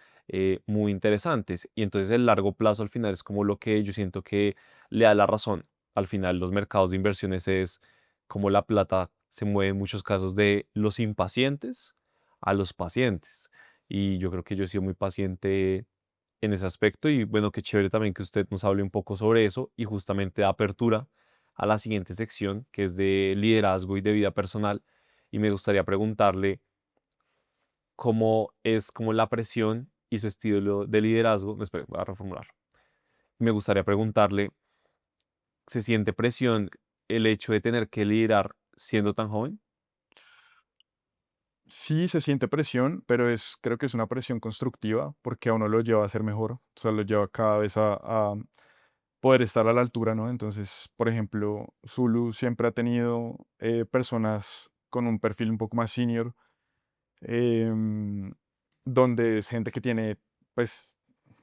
muy interesantes. Y entonces el largo plazo al final es como lo que yo siento que le da la razón. Al final los mercados de inversiones es como la plata se mueve en muchos casos de los impacientes a los pacientes. Y yo creo que yo he sido muy paciente en ese aspecto y bueno, qué chévere también que usted nos hable un poco sobre eso y justamente da apertura a la siguiente sección, que es de liderazgo y de vida personal. Y me gustaría preguntarle cómo es como la presión y su estilo de liderazgo. No, espere, voy a reformular. Me gustaría preguntarle, ¿se siente presión el hecho de tener que liderar siendo tan joven? Sí se siente presión, pero creo que es una presión constructiva porque a uno lo lleva a ser mejor, o sea, lo lleva cada vez a poder estar a la altura, ¿no? Entonces, por ejemplo, Zulu siempre ha tenido personas con un perfil un poco más senior, em, donde es gente que tiene, pues,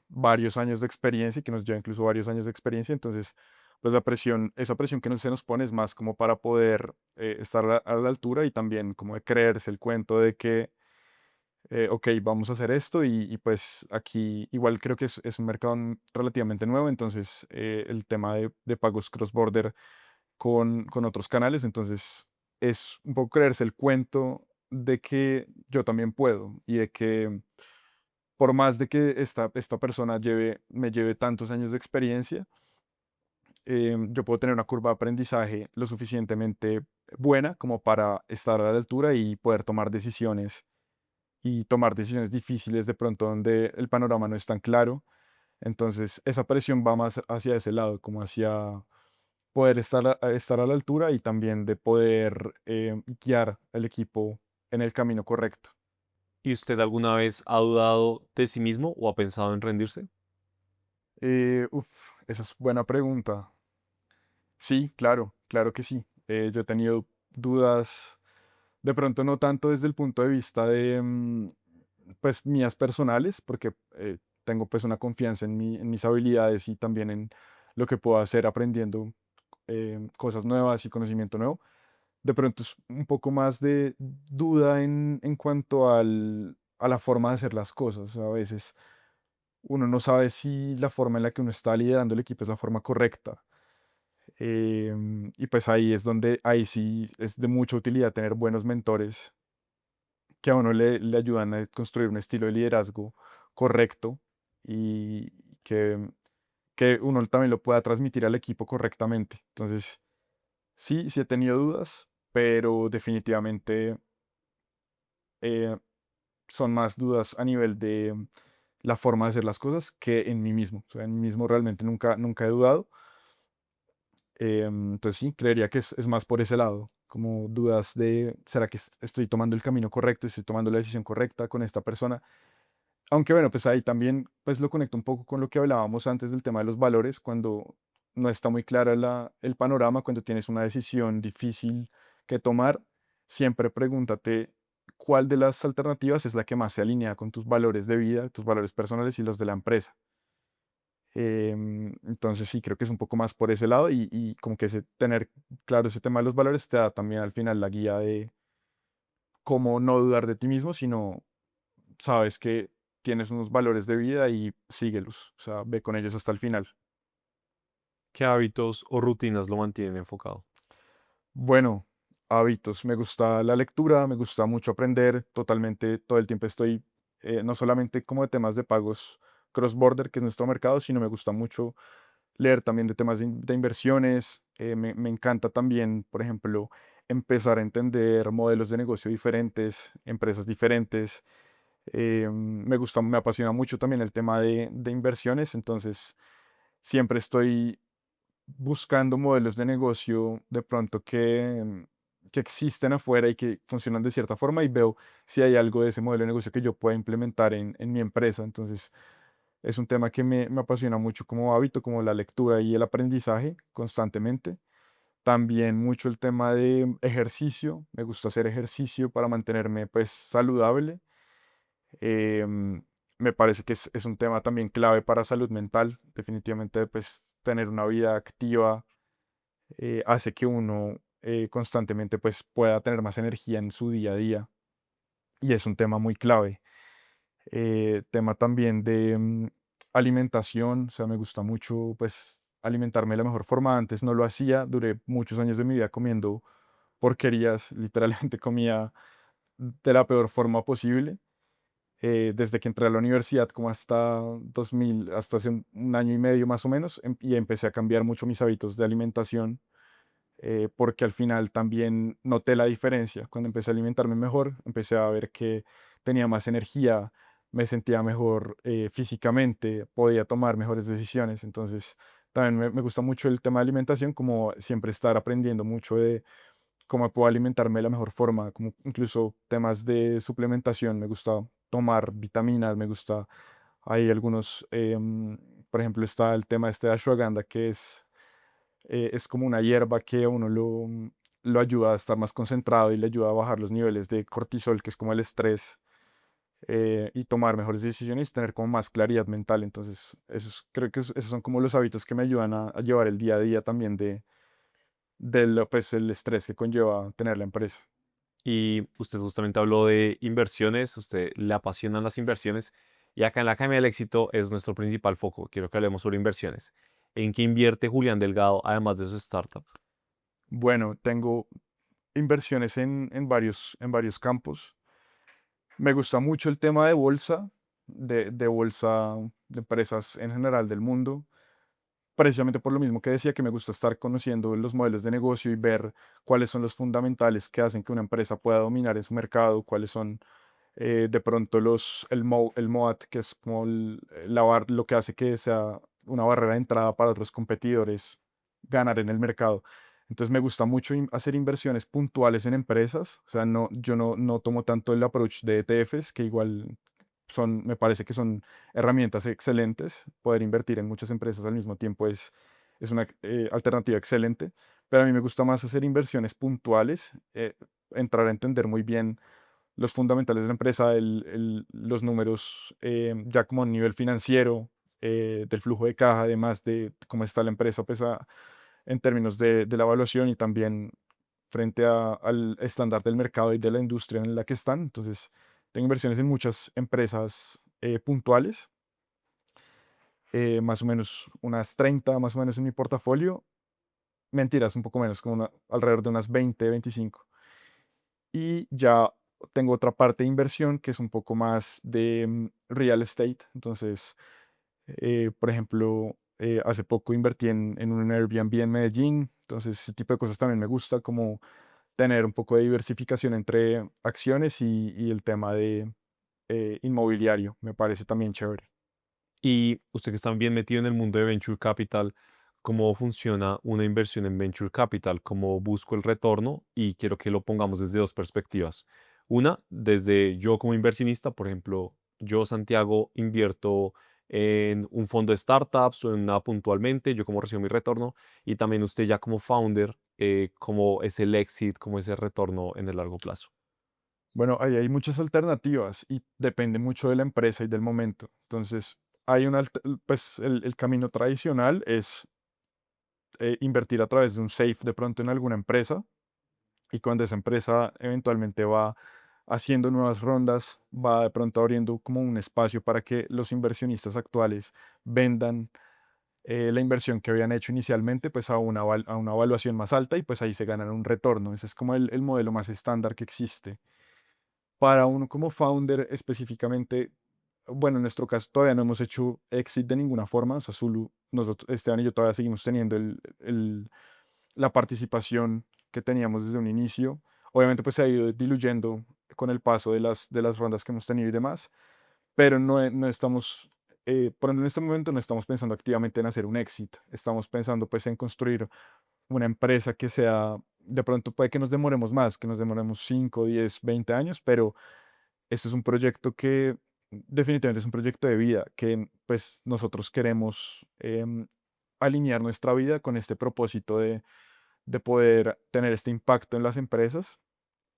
varios años de experiencia y que nos lleva incluso varios años de experiencia. Entonces, pues esa presión que se nos pone es más como para poder estar a la altura y también como de creerse el cuento de que ok, vamos a hacer esto y pues aquí igual creo que es un mercado relativamente nuevo, entonces el tema de pagos cross-border con otros canales, entonces es un poco creerse el cuento de que yo también puedo y de que por más de que esta persona me lleve tantos años de experiencia, yo puedo tener una curva de aprendizaje lo suficientemente buena como para estar a la altura y poder tomar decisiones difíciles de pronto donde el panorama no es tan claro. Entonces, esa presión va más hacia ese lado, como hacia poder estar a la altura y también de poder guiar al equipo en el camino correcto. ¿Y usted alguna vez ha dudado de sí mismo o ha pensado en rendirse? Uf, esa es buena pregunta. Sí, claro, claro que sí. Yo he tenido dudas, de pronto no tanto desde el punto de vista de, pues, mías personales, porque tengo pues una confianza en mis habilidades y también en lo que puedo hacer aprendiendo cosas nuevas y conocimiento nuevo. De pronto es un poco más de duda en cuanto a la forma de hacer las cosas. A veces uno no sabe si la forma en la que uno está liderando el equipo es la forma correcta. Y pues ahí es donde, ahí sí es de mucha utilidad tener buenos mentores que a uno le ayudan a construir un estilo de liderazgo correcto y que, que uno también lo pueda transmitir al equipo correctamente. Entonces, sí, sí he tenido dudas, pero definitivamente eh, son más dudas a nivel de la forma de hacer las cosas que en mí mismo. O sea, en mí mismo realmente nunca he dudado. Entonces sí, creería que es más por ese lado, como dudas de, ¿será que estoy tomando el camino correcto? ¿Estoy tomando la decisión correcta con esta persona? Aunque bueno, pues ahí también pues lo conecto un poco con lo que hablábamos antes del tema de los valores, cuando no está muy clara el panorama, cuando tienes una decisión difícil que tomar, siempre pregúntate cuál de las alternativas es la que más se alinea con tus valores de vida, tus valores personales y los de la empresa. Entonces sí, creo que es un poco más por ese lado y como que tener claro ese tema de los valores te da también al final la guía de cómo no dudar de ti mismo, sino sabes que tienes unos valores de vida y síguelos, o sea, ve con ellos hasta el final. ¿Qué hábitos o rutinas lo mantienen enfocado? Bueno, hábitos, me gusta la lectura, me gusta mucho aprender, totalmente, todo el tiempo estoy, no solamente como de temas de pagos cross-border, que es nuestro mercado, sino me gusta mucho leer también de temas de inversiones. Me encanta también, por ejemplo, empezar a entender modelos de negocio diferentes, empresas diferentes. Me apasiona mucho también el tema de inversiones, entonces siempre estoy buscando modelos de negocio de pronto que existen afuera y que funcionan de cierta forma y veo si hay algo de ese modelo de negocio que yo pueda implementar en mi empresa. Entonces, es un tema que me apasiona mucho como hábito, como la lectura y el aprendizaje constantemente. También mucho el tema de ejercicio. Me gusta hacer ejercicio para mantenerme pues saludable. Em, Me parece que es un tema también clave para salud mental. Definitivamente pues tener una vida activa hace que uno constantemente pues pueda tener más energía en su día a día. Y es un tema muy clave. Tema también de alimentación, o sea, me gusta mucho pues alimentarme de la mejor forma. Antes no lo hacía, duré muchos años de mi vida comiendo porquerías, literalmente comía de la peor forma posible. Desde que entré a la universidad como hasta 2000, hasta hace un año y medio más o menos, y empecé a cambiar mucho mis hábitos de alimentación, porque al final también noté la diferencia. Cuando empecé a alimentarme mejor, empecé a ver que tenía más energía, me sentía mejor físicamente, podía tomar mejores decisiones. Entonces, también me gusta mucho el tema de alimentación, como siempre estar aprendiendo mucho de cómo puedo alimentarme de la mejor forma, como incluso temas de suplementación. Me gusta tomar vitaminas, me gusta, hay algunos, por ejemplo, está el tema este de ashwagandha, que es como una hierba que a uno lo ayuda a estar más concentrado y le ayuda a bajar los niveles de cortisol, que es como el estrés, y tomar mejores decisiones y tener como más claridad mental. Entonces, creo que esos son como los hábitos que me ayudan a llevar el día a día también pues, el estrés que conlleva tener la empresa. Y usted justamente habló de inversiones, usted le apasionan las inversiones y acá en la Academia del Éxito es nuestro principal foco. Quiero que hablemos sobre inversiones. ¿En qué invierte Julián Delgado además de su startup? Bueno, tengo inversiones en varios campos. Me gusta mucho el tema de bolsa, de bolsa de empresas en general del mundo, precisamente por lo mismo que decía, que me gusta estar conociendo los modelos de negocio y ver cuáles son los fundamentales que hacen que una empresa pueda dominar en su mercado, cuáles son de pronto el MOAT, que es como lo que hace que sea una barrera de entrada para otros competidores ganar en el mercado. Entonces me gusta mucho hacer inversiones puntuales en empresas, o sea, yo no tomo tanto el approach de ETFs, que igual me parece que son herramientas excelentes. Poder invertir en muchas empresas al mismo tiempo es una alternativa excelente, pero a mí me gusta más hacer inversiones puntuales, entrar a entender muy bien los fundamentales de la empresa, los números ya como a nivel financiero, del flujo de caja, además de cómo está la empresa pues, en términos de la evaluación y también frente al estándar del mercado y de la industria en la que están. Entonces, tengo inversiones en muchas empresas puntuales, más o menos unas 30 más o menos en mi portafolio. Mentiras, un poco menos, como alrededor de unas 20 25. Y ya tengo otra parte de inversión que es un poco más de real estate. Entonces, por ejemplo, hace poco invertí en un Airbnb en Medellín. Entonces, ese tipo de cosas también me gusta, como tener un poco de diversificación entre acciones y el tema de inmobiliario. Me parece también chévere. Y usted que está bien metido en el mundo de Venture Capital, ¿cómo funciona una inversión en Venture Capital? ¿Cómo busco el retorno? Y quiero que lo pongamos desde dos perspectivas. Una, desde yo como inversionista, por ejemplo, yo, Santiago, invierto en un fondo de startups o en una puntualmente, yo como recibo mi retorno, y también usted ya como founder, cómo es el exit, cómo es el retorno en el largo plazo. Bueno, ahí hay muchas alternativas y depende mucho de la empresa y del momento. Entonces, hay pues el camino tradicional es invertir a través de un safe de pronto en alguna empresa, y cuando esa empresa eventualmente va haciendo nuevas rondas, va de pronto abriendo como un espacio para que los inversionistas actuales vendan la inversión que habían hecho inicialmente pues a una evaluación más alta, y pues ahí se ganan un retorno. Ese es como el modelo más estándar que existe. Para uno como founder específicamente, bueno, en nuestro caso todavía no hemos hecho exit de ninguna forma. O sea, Zulu, nosotros, Esteban y yo todavía seguimos teniendo la participación que teníamos desde un inicio. Obviamente pues se ha ido diluyendo con el paso de las rondas que hemos tenido y demás, pero no estamos, por ejemplo, en este momento no estamos pensando activamente en hacer un exit. Estamos pensando pues en construir una empresa que sea, de pronto puede que nos demoremos más, que nos demoremos 5 10 20 años, pero este es un proyecto que definitivamente es un proyecto de vida, que pues nosotros queremos alinear nuestra vida con este propósito de poder tener este impacto en las empresas.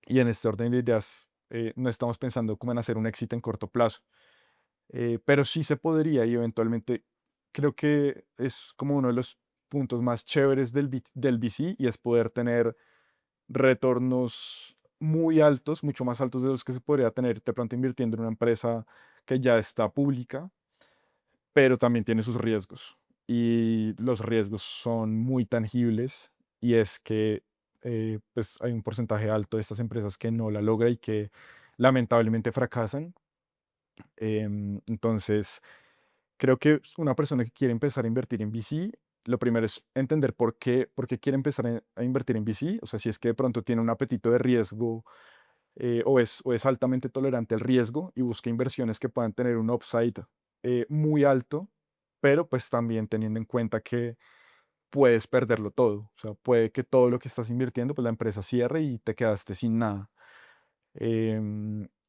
Y en este orden de ideas, no estamos pensando como en hacer un éxito en corto plazo. Pero sí se podría, y eventualmente creo que es como uno de los puntos más chéveres del VC, y es poder tener retornos muy altos, mucho más altos de los que se podría tener de pronto invirtiendo en una empresa que ya está pública, pero también tiene sus riesgos. Y los riesgos son muy tangibles, y es que pues hay un porcentaje alto de estas empresas que no la logra y que lamentablemente fracasan. Entonces, creo que una persona que quiere empezar a invertir en VC, lo primero es entender por qué quiere empezar a invertir en VC. O sea, si es que de pronto tiene un apetito de riesgo, o es altamente tolerante al riesgo y busca inversiones que puedan tener un upside muy alto, pero pues también teniendo en cuenta que puedes perderlo todo. O sea, puede que todo lo que estás invirtiendo, pues la empresa cierre y te quedaste sin nada.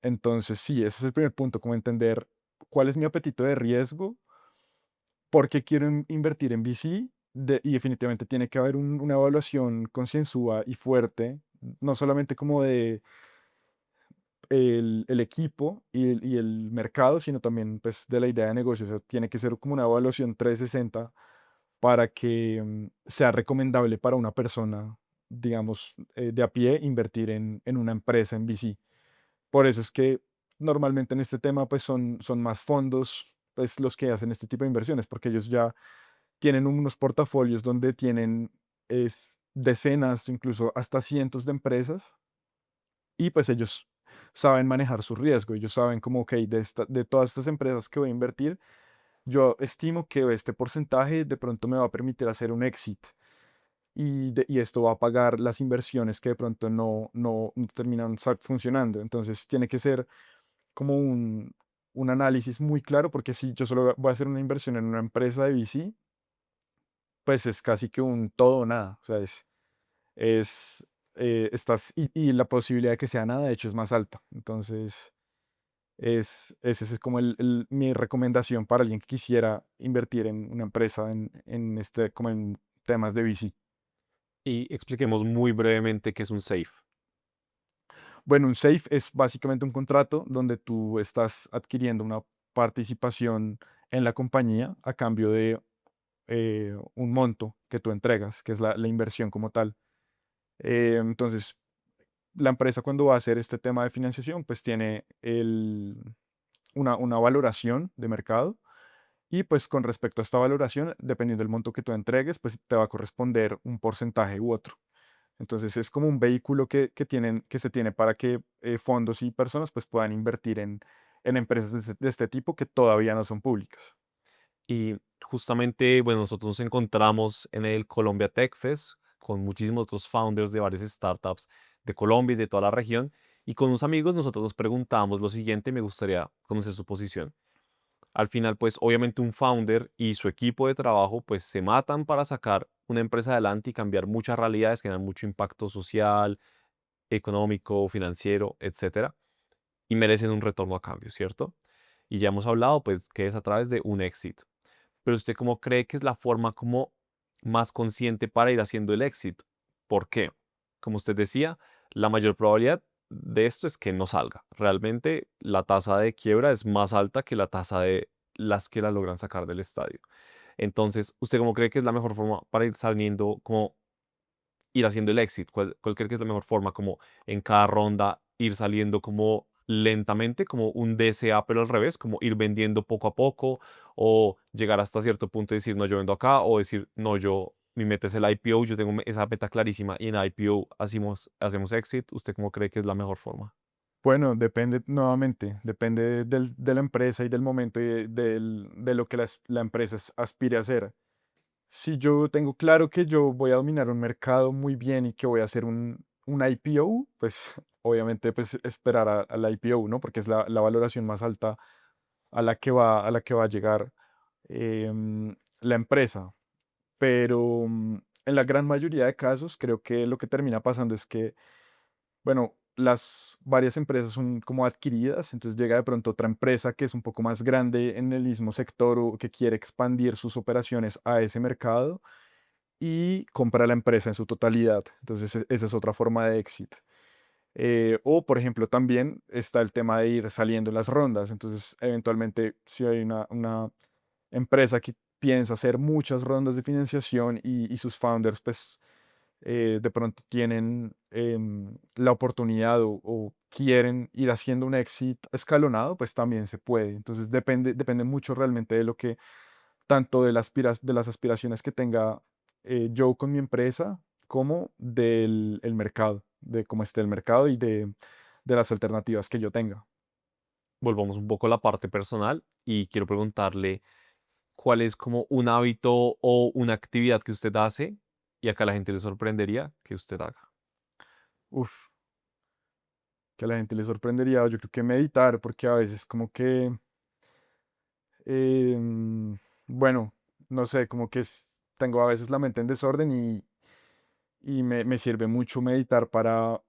Entonces, sí, ese es el primer punto, como entender cuál es mi apetito de riesgo, por qué quiero invertir en VC, y definitivamente tiene que haber una evaluación concienzuda y fuerte, no solamente como de el equipo y el mercado, sino también pues de la idea de negocio. O sea, tiene que ser como una evaluación 360 para que sea recomendable para una persona, digamos, de a pie invertir en una empresa en VC. Por eso es que normalmente en este tema pues son más fondos pues los que hacen este tipo de inversiones, porque ellos ya tienen unos portafolios donde tienen decenas, incluso hasta cientos de empresas, y pues ellos saben manejar su riesgo. Ellos saben como, ok, de todas estas empresas que voy a invertir, yo estimo que este porcentaje de pronto me va a permitir hacer un exit, y esto va a pagar las inversiones que de pronto no terminan funcionando. Entonces tiene que ser como un análisis muy claro, porque si yo solo voy a hacer una inversión en una empresa de VC, pues es casi que un todo o nada. O sea, y la posibilidad de que sea nada, de hecho, es más alta. Entonces, ese es como mi recomendación para alguien que quisiera invertir en una empresa como en temas de VC. Y expliquemos muy brevemente qué es un SAFE. Bueno, un SAFE es básicamente un contrato donde tú estás adquiriendo una participación en la compañía a cambio de un monto que tú entregas, que es la inversión como tal. Entonces, la empresa, cuando va a hacer este tema de financiación, pues tiene una valoración de mercado, y pues con respecto a esta valoración, dependiendo del monto que tú entregues, pues te va a corresponder un porcentaje u otro. Entonces es como un vehículo que se tiene para que fondos y personas pues puedan invertir en empresas de este tipo que todavía no son públicas. Y justamente, bueno, nosotros nos encontramos en el Colombia Tech Fest con muchísimos otros founders de varias startups de Colombia y de toda la región. Y con unos amigos nosotros nos preguntamos lo siguiente, me gustaría conocer su posición. Al final, pues obviamente un founder y su equipo de trabajo pues se matan para sacar una empresa adelante y cambiar muchas realidades, generar mucho impacto social, económico, financiero, etcétera, y merecen un retorno a cambio, ¿cierto? Y ya hemos hablado pues que es a través de un exit. Pero usted cómo cree que es la forma como más consciente para ir haciendo el éxito. ¿Por qué? Como usted decía, la mayor probabilidad de esto es que no salga. Realmente la tasa de quiebra es más alta que la tasa de las que la logran sacar del estadio. Entonces, ¿usted cómo cree que es la mejor forma para ir saliendo, como ir haciendo el exit? ¿Cuál cree que es la mejor forma, como en cada ronda ir saliendo como lentamente, como un DCA, pero al revés, como ir vendiendo poco a poco, o llegar hasta cierto punto y decir, no, yo vendo acá, o decir, no, mi meta es el IPO, yo tengo esa meta clarísima y en IPO hacemos exit? ¿Usted cómo cree que es la mejor forma? Bueno, depende nuevamente, depende de la empresa y del momento y de lo que la empresa aspire a hacer. Si yo tengo claro que yo voy a dominar un mercado muy bien y que voy a hacer un IPO, pues obviamente pues esperar al IPO, ¿no? Porque es la valoración más alta a la que va a llegar la empresa. Pero en la gran mayoría de casos creo que lo que termina pasando es que, bueno, las varias empresas son como adquiridas, entonces llega de pronto otra empresa que es un poco más grande en el mismo sector o que quiere expandir sus operaciones a ese mercado y compra la empresa en su totalidad. Entonces, esa es otra forma de éxito. O, por ejemplo, también está el tema de ir saliendo en las rondas. Entonces, eventualmente, si hay una empresa que piensa hacer muchas rondas de financiación y sus founders, pues, de pronto tienen la oportunidad o quieren ir haciendo un exit escalonado, pues también se puede. Entonces, depende mucho realmente de lo que tanto de las aspiraciones que tenga yo con mi empresa, como del el mercado, de cómo esté el mercado y de las alternativas que yo tenga. Volvamos un poco a la parte personal y quiero preguntarle cuál es como un hábito o una actividad que usted hace y acá la gente le sorprendería que usted haga. Uf, que a la gente le sorprendería, yo creo que meditar, porque a veces como que, em, bueno, no sé, como que tengo a veces la mente en desorden y me sirve mucho meditar para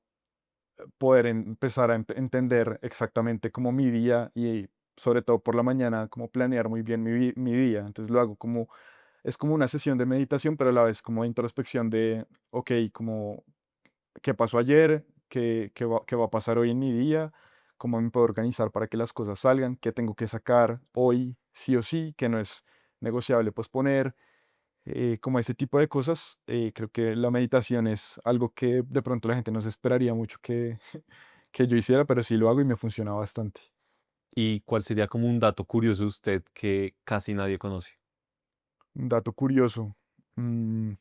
poder empezar a entender exactamente cómo mi día y sobre todo por la mañana, cómo planear muy bien mi día. Entonces lo hago como, es como una sesión de meditación, pero a la vez como de introspección de, ok, como, ¿qué pasó ayer? ¿Qué va a pasar hoy en mi día? ¿Cómo me puedo organizar para que las cosas salgan? ¿Qué tengo que sacar hoy sí o sí? ¿Que no es negociable posponer? Como ese tipo de cosas, creo que la meditación es algo que de pronto la gente no se esperaría mucho que yo hiciera, pero sí lo hago y me funciona bastante. ¿Y cuál sería como un dato curioso de usted que casi nadie conoce? Un dato curioso. mm,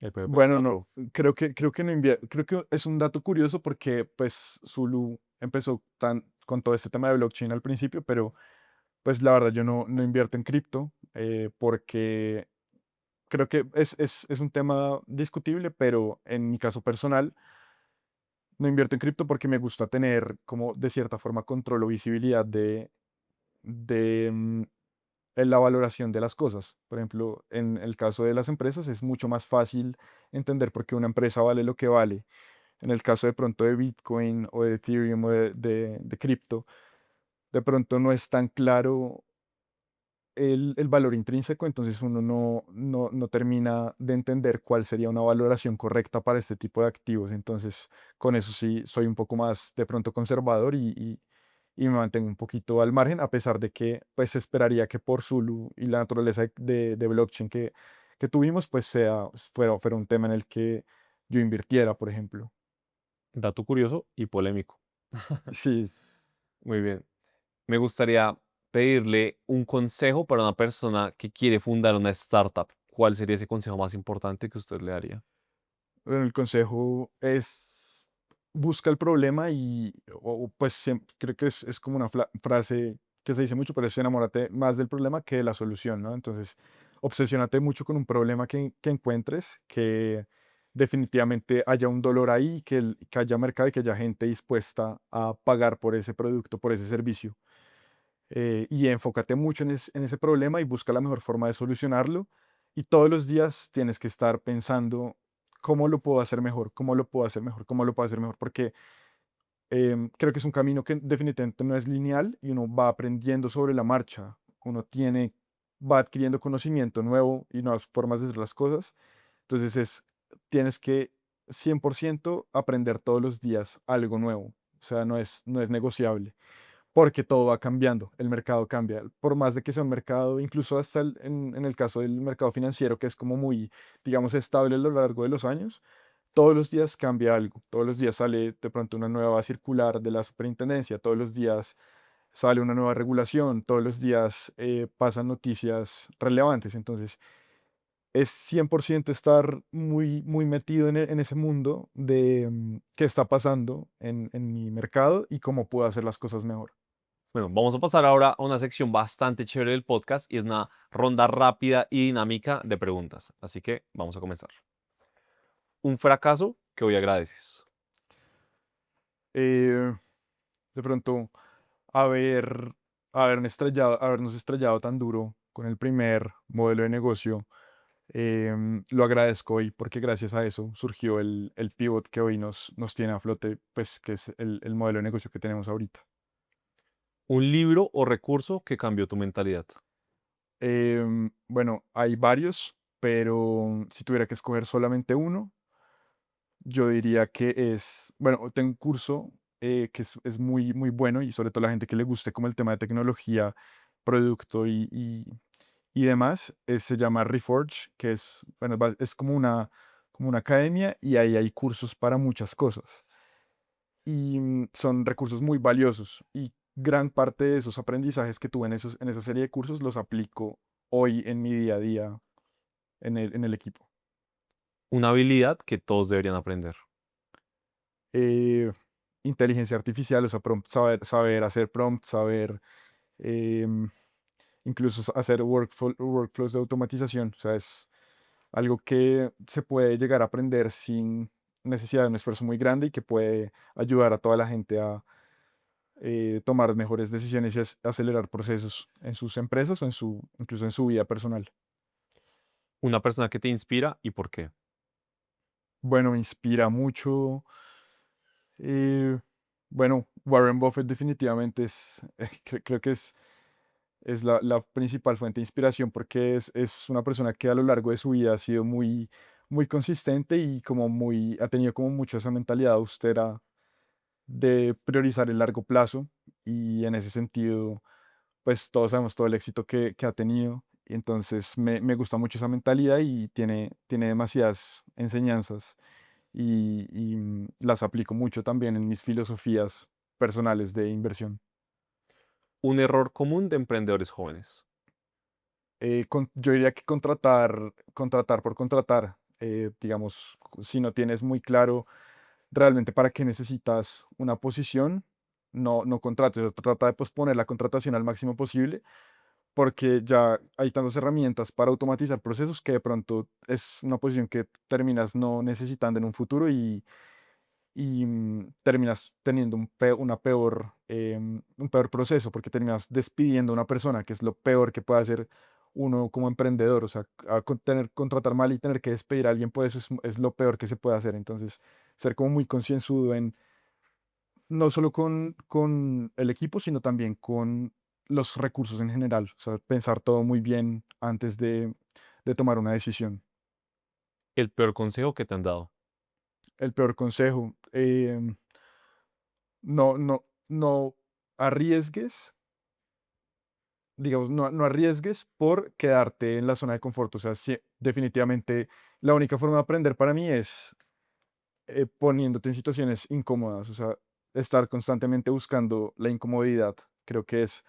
Ahí puede bueno, no, pensarlo. creo que no creo que es un dato curioso porque pues Zulu empezó con todo este tema de blockchain al principio, pero pues la verdad yo no invierto en cripto porque creo que es un tema discutible, pero en mi caso personal no invierto en cripto porque me gusta tener como de cierta forma control o visibilidad de en la valoración de las cosas. Por ejemplo, en el caso de las empresas es mucho más fácil entender por qué una empresa vale lo que vale. En el caso de pronto de Bitcoin o de Ethereum o de cripto, de pronto no es tan claro el valor intrínseco, entonces uno no termina de entender cuál sería una valoración correcta para este tipo de activos. Entonces, con eso sí, soy un poco más de pronto conservador y me mantengo un poquito al margen, a pesar de que pues esperaría que por Zulu y la naturaleza de blockchain que tuvimos, pues fuera un tema en el que yo invirtiera, por ejemplo. Dato curioso y polémico. Sí, Muy bien. Me gustaría pedirle un consejo para una persona que quiere fundar una startup. ¿cuál sería ese consejo más importante que usted le daría? Bueno, el consejo es busca el problema y, pues creo que es como una frase que se dice mucho, pero es enamórate más del problema que de la solución, ¿no? Entonces, obsesiónate mucho con un problema que encuentres, que definitivamente haya un dolor ahí, que haya mercado y que haya gente dispuesta a pagar por ese producto, por ese servicio. Y enfócate mucho en ese problema y busca la mejor forma de solucionarlo. Y todos los días tienes que estar pensando cómo lo puedo hacer mejor, cómo lo puedo hacer mejor, cómo lo puedo hacer mejor, porque creo que es un camino que definitivamente no es lineal y uno va aprendiendo sobre la marcha. Va adquiriendo conocimiento nuevo y nuevas formas de hacer las cosas. Entonces tienes que 100% aprender todos los días algo nuevo. O sea, no es negociable porque todo va cambiando, el mercado cambia. Por más de que sea un mercado, incluso hasta en el caso del mercado financiero, que es como muy, digamos, estable a lo largo de los años, todos los días cambia algo. Todos los días sale de pronto una nueva circular de la superintendencia, todos los días sale una nueva regulación, todos los días pasan noticias relevantes. Entonces, es 100% estar muy, muy metido en ese mundo de qué está pasando en mi mercado y cómo puedo hacer las cosas mejor. Bueno, vamos a pasar ahora a una sección bastante chévere del podcast y es una ronda rápida y dinámica de preguntas. Así que vamos a comenzar. Un fracaso que hoy agradeces. Eh, de pronto haber, habernos estrellado tan duro con el primer modelo de negocio, lo agradezco hoy porque gracias a eso surgió el pivot que hoy nos tiene a flote, pues que es el modelo de negocio que tenemos ahorita. Un libro o recurso que cambió tu mentalidad. Bueno, hay varios, pero si tuviera que escoger solamente uno, yo diría que bueno, tengo un curso que es muy, muy bueno y sobre todo la gente que le guste como el tema de tecnología, producto y demás, se llama Reforge, que es, bueno, es como una academia y ahí hay cursos para muchas cosas. Y son recursos muy valiosos y gran parte de esos aprendizajes que tuve en esa serie de cursos los aplico hoy en mi día a día en el equipo. Una habilidad que todos deberían aprender. eh, Inteligencia artificial, o sea, saber hacer prompts, saber em, incluso hacer workflows de automatización. O sea, es algo que se puede llegar a aprender sin necesidad de un esfuerzo muy grande y que puede ayudar a toda la gente a tomar mejores decisiones y acelerar procesos en sus empresas o incluso en su vida personal. Una persona que te inspira y por qué. Bueno, me inspira mucho. Bueno, Warren Buffett definitivamente creo que es la principal fuente de inspiración porque es una persona que a lo largo de su vida ha sido muy, muy consistente y ha tenido como mucho esa mentalidad austera de priorizar el largo plazo y en ese sentido, pues todos sabemos todo el éxito que ha tenido y entonces me gusta mucho esa mentalidad y tiene demasiadas enseñanzas y las aplico mucho también en mis filosofías personales de inversión. Un error común de emprendedores jóvenes. Yo diría que contratar por contratar, digamos, si no tienes muy claro realmente para qué necesitas una posición, no contrates, o trata de posponer la contratación al máximo posible, porque ya hay tantas herramientas para automatizar procesos que de pronto es una posición que terminas no necesitando en un futuro y terminas teniendo un peor proceso porque terminas despidiendo a una persona, que es lo peor que puede hacer uno como emprendedor. O sea, contratar mal y tener que despedir a alguien por eso es lo peor que se puede hacer. Entonces, ser como muy concienzudo en no solo con el equipo, sino también con los recursos en general. O sea, pensar todo muy bien antes de tomar una decisión. El peor consejo que te han dado. El peor consejo, no arriesgues, digamos, no arriesgues por quedarte en la zona de confort. O sea, sí, definitivamente la única forma de aprender para mí es poniéndote en situaciones incómodas. O sea, estar constantemente buscando la incomodidad. Creo que es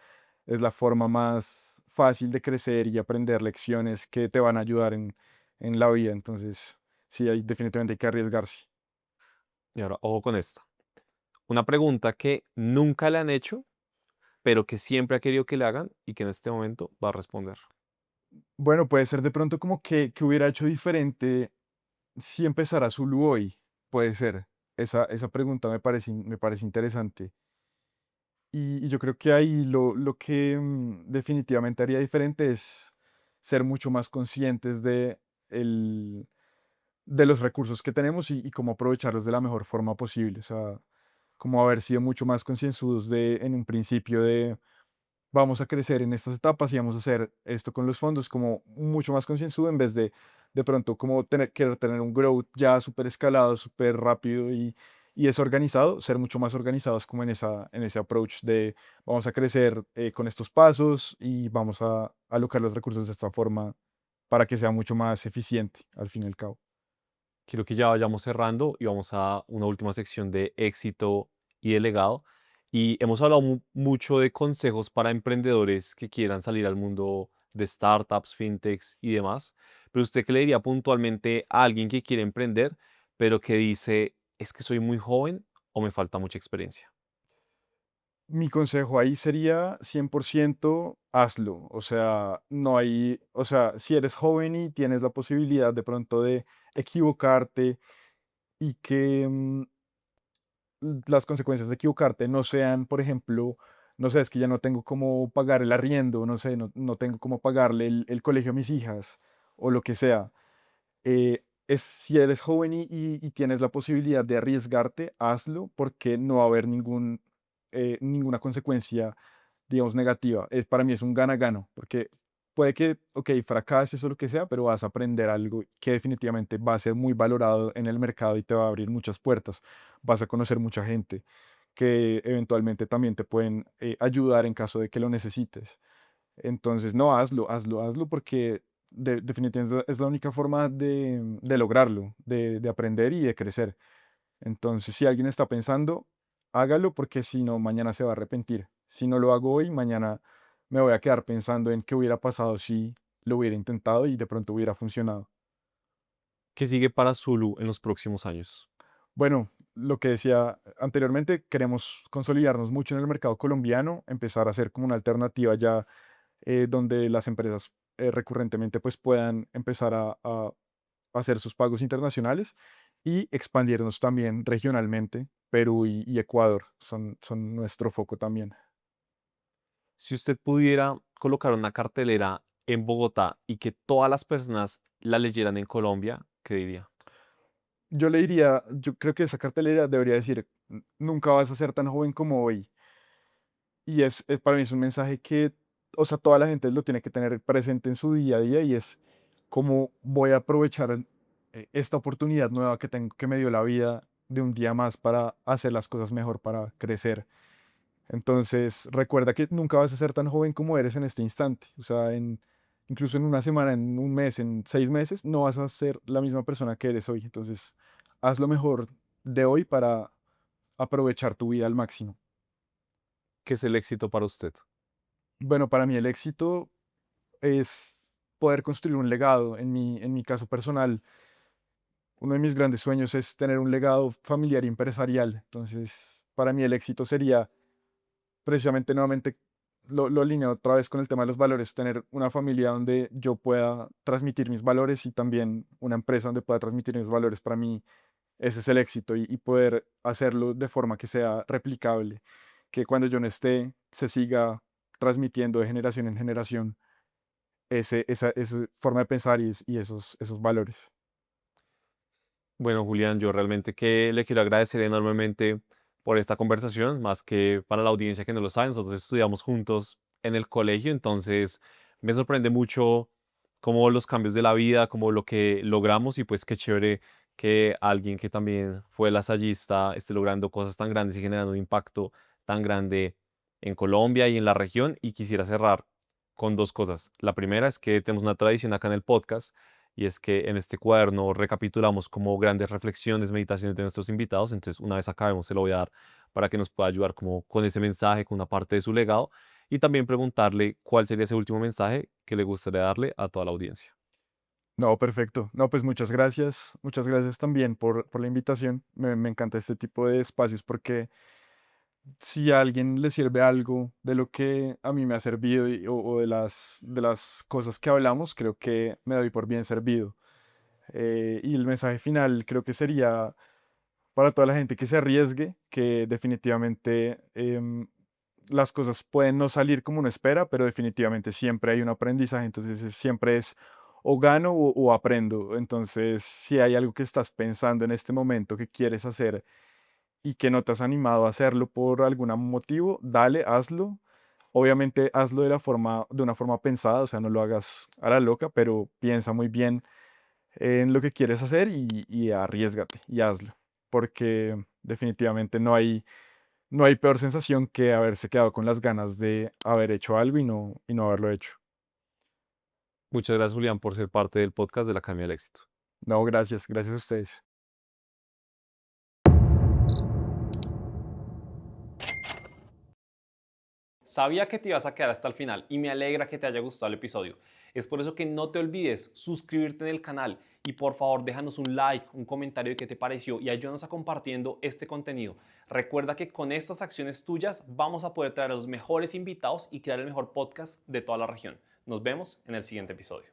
la forma más fácil de crecer y aprender lecciones que te van a ayudar en la vida. Entonces, sí, definitivamente hay que arriesgarse. Y ahora, ojo con esta. Una pregunta que nunca le han hecho, pero que siempre ha querido que le hagan y que en este momento va a responder. Bueno, puede ser de pronto como que hubiera hecho diferente si empezara Zulu hoy. Puede ser. Esa pregunta me parece interesante. Y yo creo que ahí lo que definitivamente haría diferente es ser mucho más conscientes el, de los recursos que tenemos y cómo aprovecharlos de la mejor forma posible. O sea, como haber sido mucho más concienzudos en un principio de vamos a crecer en estas etapas y vamos a hacer esto con los fondos, como mucho más concienzudo en vez de pronto como querer tener un growth ya súper escalado, súper rápido y desorganizado, ser mucho más organizados como en ese approach de vamos a crecer con estos pasos y vamos a alocar los recursos de esta forma para que sea mucho más eficiente al fin y al cabo. Quiero que ya vayamos cerrando y vamos a una última sección de éxito y de legado. Y hemos hablado mucho de consejos para emprendedores que quieran salir al mundo de startups, fintechs y demás. Pero usted, ¿qué le diría puntualmente a alguien que quiere emprender, pero que dice, es que soy muy joven o me falta mucha experiencia? Mi consejo ahí sería 100% hazlo. O sea, no hay, o sea, si eres joven y tienes la posibilidad de pronto de equivocarte y que las consecuencias de equivocarte no sean, por ejemplo, no sé, es que ya no tengo cómo pagar el arriendo, no sé, no tengo cómo pagarle el colegio a mis hijas o lo que sea. Si eres joven y tienes la posibilidad de arriesgarte, hazlo porque no va a haber ninguna consecuencia, digamos, negativa. Para mí es un gana-gano, porque puede que, ok, fracases o lo que sea, pero vas a aprender algo que definitivamente va a ser muy valorado en el mercado y te va a abrir muchas puertas. Vas a conocer mucha gente que eventualmente también te pueden ayudar en caso de que lo necesites. Entonces, no, hazlo porque definitivamente es la única forma de lograrlo, de aprender y de crecer. Entonces, si alguien está pensando, hágalo porque si no, mañana se va a arrepentir. Si no lo hago hoy, mañana me voy a quedar pensando en qué hubiera pasado si lo hubiera intentado y de pronto hubiera funcionado. ¿Qué sigue para Zulu en los próximos años? Bueno, lo que decía anteriormente, queremos consolidarnos mucho en el mercado colombiano, empezar a ser como una alternativa ya donde las empresas recurrentemente pues puedan empezar a hacer sus pagos internacionales y expandirnos también regionalmente. Perú y Ecuador son nuestro foco también. Si usted pudiera colocar una cartelera en Bogotá y que todas las personas la leyeran en Colombia, ¿qué diría? Yo le diría, yo creo que esa cartelera debería decir, Nunca vas a ser tan joven como hoy". Y para mí es un mensaje que, o sea, toda la gente lo tiene que tener presente en su día a día y es cómo voy a aprovechar esta oportunidad nueva que tengo, que me dio la vida de un día más para hacer las cosas mejor, para crecer. Entonces, recuerda que nunca vas a ser tan joven como eres en este instante. O sea, incluso en una semana, en un mes, en 6 meses, no vas a ser la misma persona que eres hoy. Entonces, haz lo mejor de hoy para aprovechar tu vida al máximo. ¿Qué es el éxito para usted? Bueno, para mí el éxito es poder construir un legado. En mi caso personal, uno de mis grandes sueños es tener un legado familiar y empresarial. Entonces, para mí el éxito sería precisamente nuevamente lo alineo otra vez con el tema de los valores, tener una familia donde yo pueda transmitir mis valores y también una empresa donde pueda transmitir mis valores. Para mí ese es el éxito y poder hacerlo de forma que sea replicable, que cuando yo no esté se siga transmitiendo de generación en generación esa forma de pensar y esos valores. Bueno, Julián, yo realmente que le quiero agradecer enormemente por esta conversación, más que para la audiencia que no lo sabe, nosotros estudiamos juntos en el colegio, entonces me sorprende mucho cómo los cambios de la vida, como lo que logramos y pues qué chévere que alguien que también fue lasallista esté logrando cosas tan grandes y generando un impacto tan grande en Colombia y en la región. Y quisiera cerrar con dos cosas. La primera es que tenemos una tradición acá en el podcast y es que en este cuaderno recapitulamos como grandes reflexiones, meditaciones de nuestros invitados. Entonces, una vez acabemos, se lo voy a dar para que nos pueda ayudar como con ese mensaje, con una parte de su legado. y también preguntarle cuál sería ese último mensaje que le gustaría darle a toda la audiencia. No, perfecto. No, pues muchas gracias. Muchas gracias también por la invitación. Me encanta este tipo de espacios porque si a alguien le sirve algo de lo que a mí me ha servido o de las cosas que hablamos, creo que me doy por bien servido. Y el mensaje final creo que sería para toda la gente que se arriesgue, que definitivamente las cosas pueden no salir como uno espera, pero definitivamente siempre hay un aprendizaje, entonces siempre es o gano o aprendo. Entonces, si hay algo que estás pensando en este momento que quieres hacer y que no te has animado a hacerlo por algún motivo, dale, hazlo. Obviamente hazlo de una forma pensada, o sea, no lo hagas a la loca, pero piensa muy bien en lo que quieres hacer y arriésgate y hazlo, porque definitivamente no hay peor sensación que haberse quedado con las ganas de haber hecho algo y no haberlo hecho. Muchas gracias, Julián, por ser parte del podcast de la Academia del Éxito. No, gracias, gracias a ustedes. Sabía que te ibas a quedar hasta el final y me alegra que te haya gustado el episodio. Es por eso que no te olvides suscribirte en el canal y por favor déjanos un like, un comentario de qué te pareció y ayúdanos a compartiendo este contenido. Recuerda que con estas acciones tuyas vamos a poder traer a los mejores invitados y crear el mejor podcast de toda la región. Nos vemos en el siguiente episodio.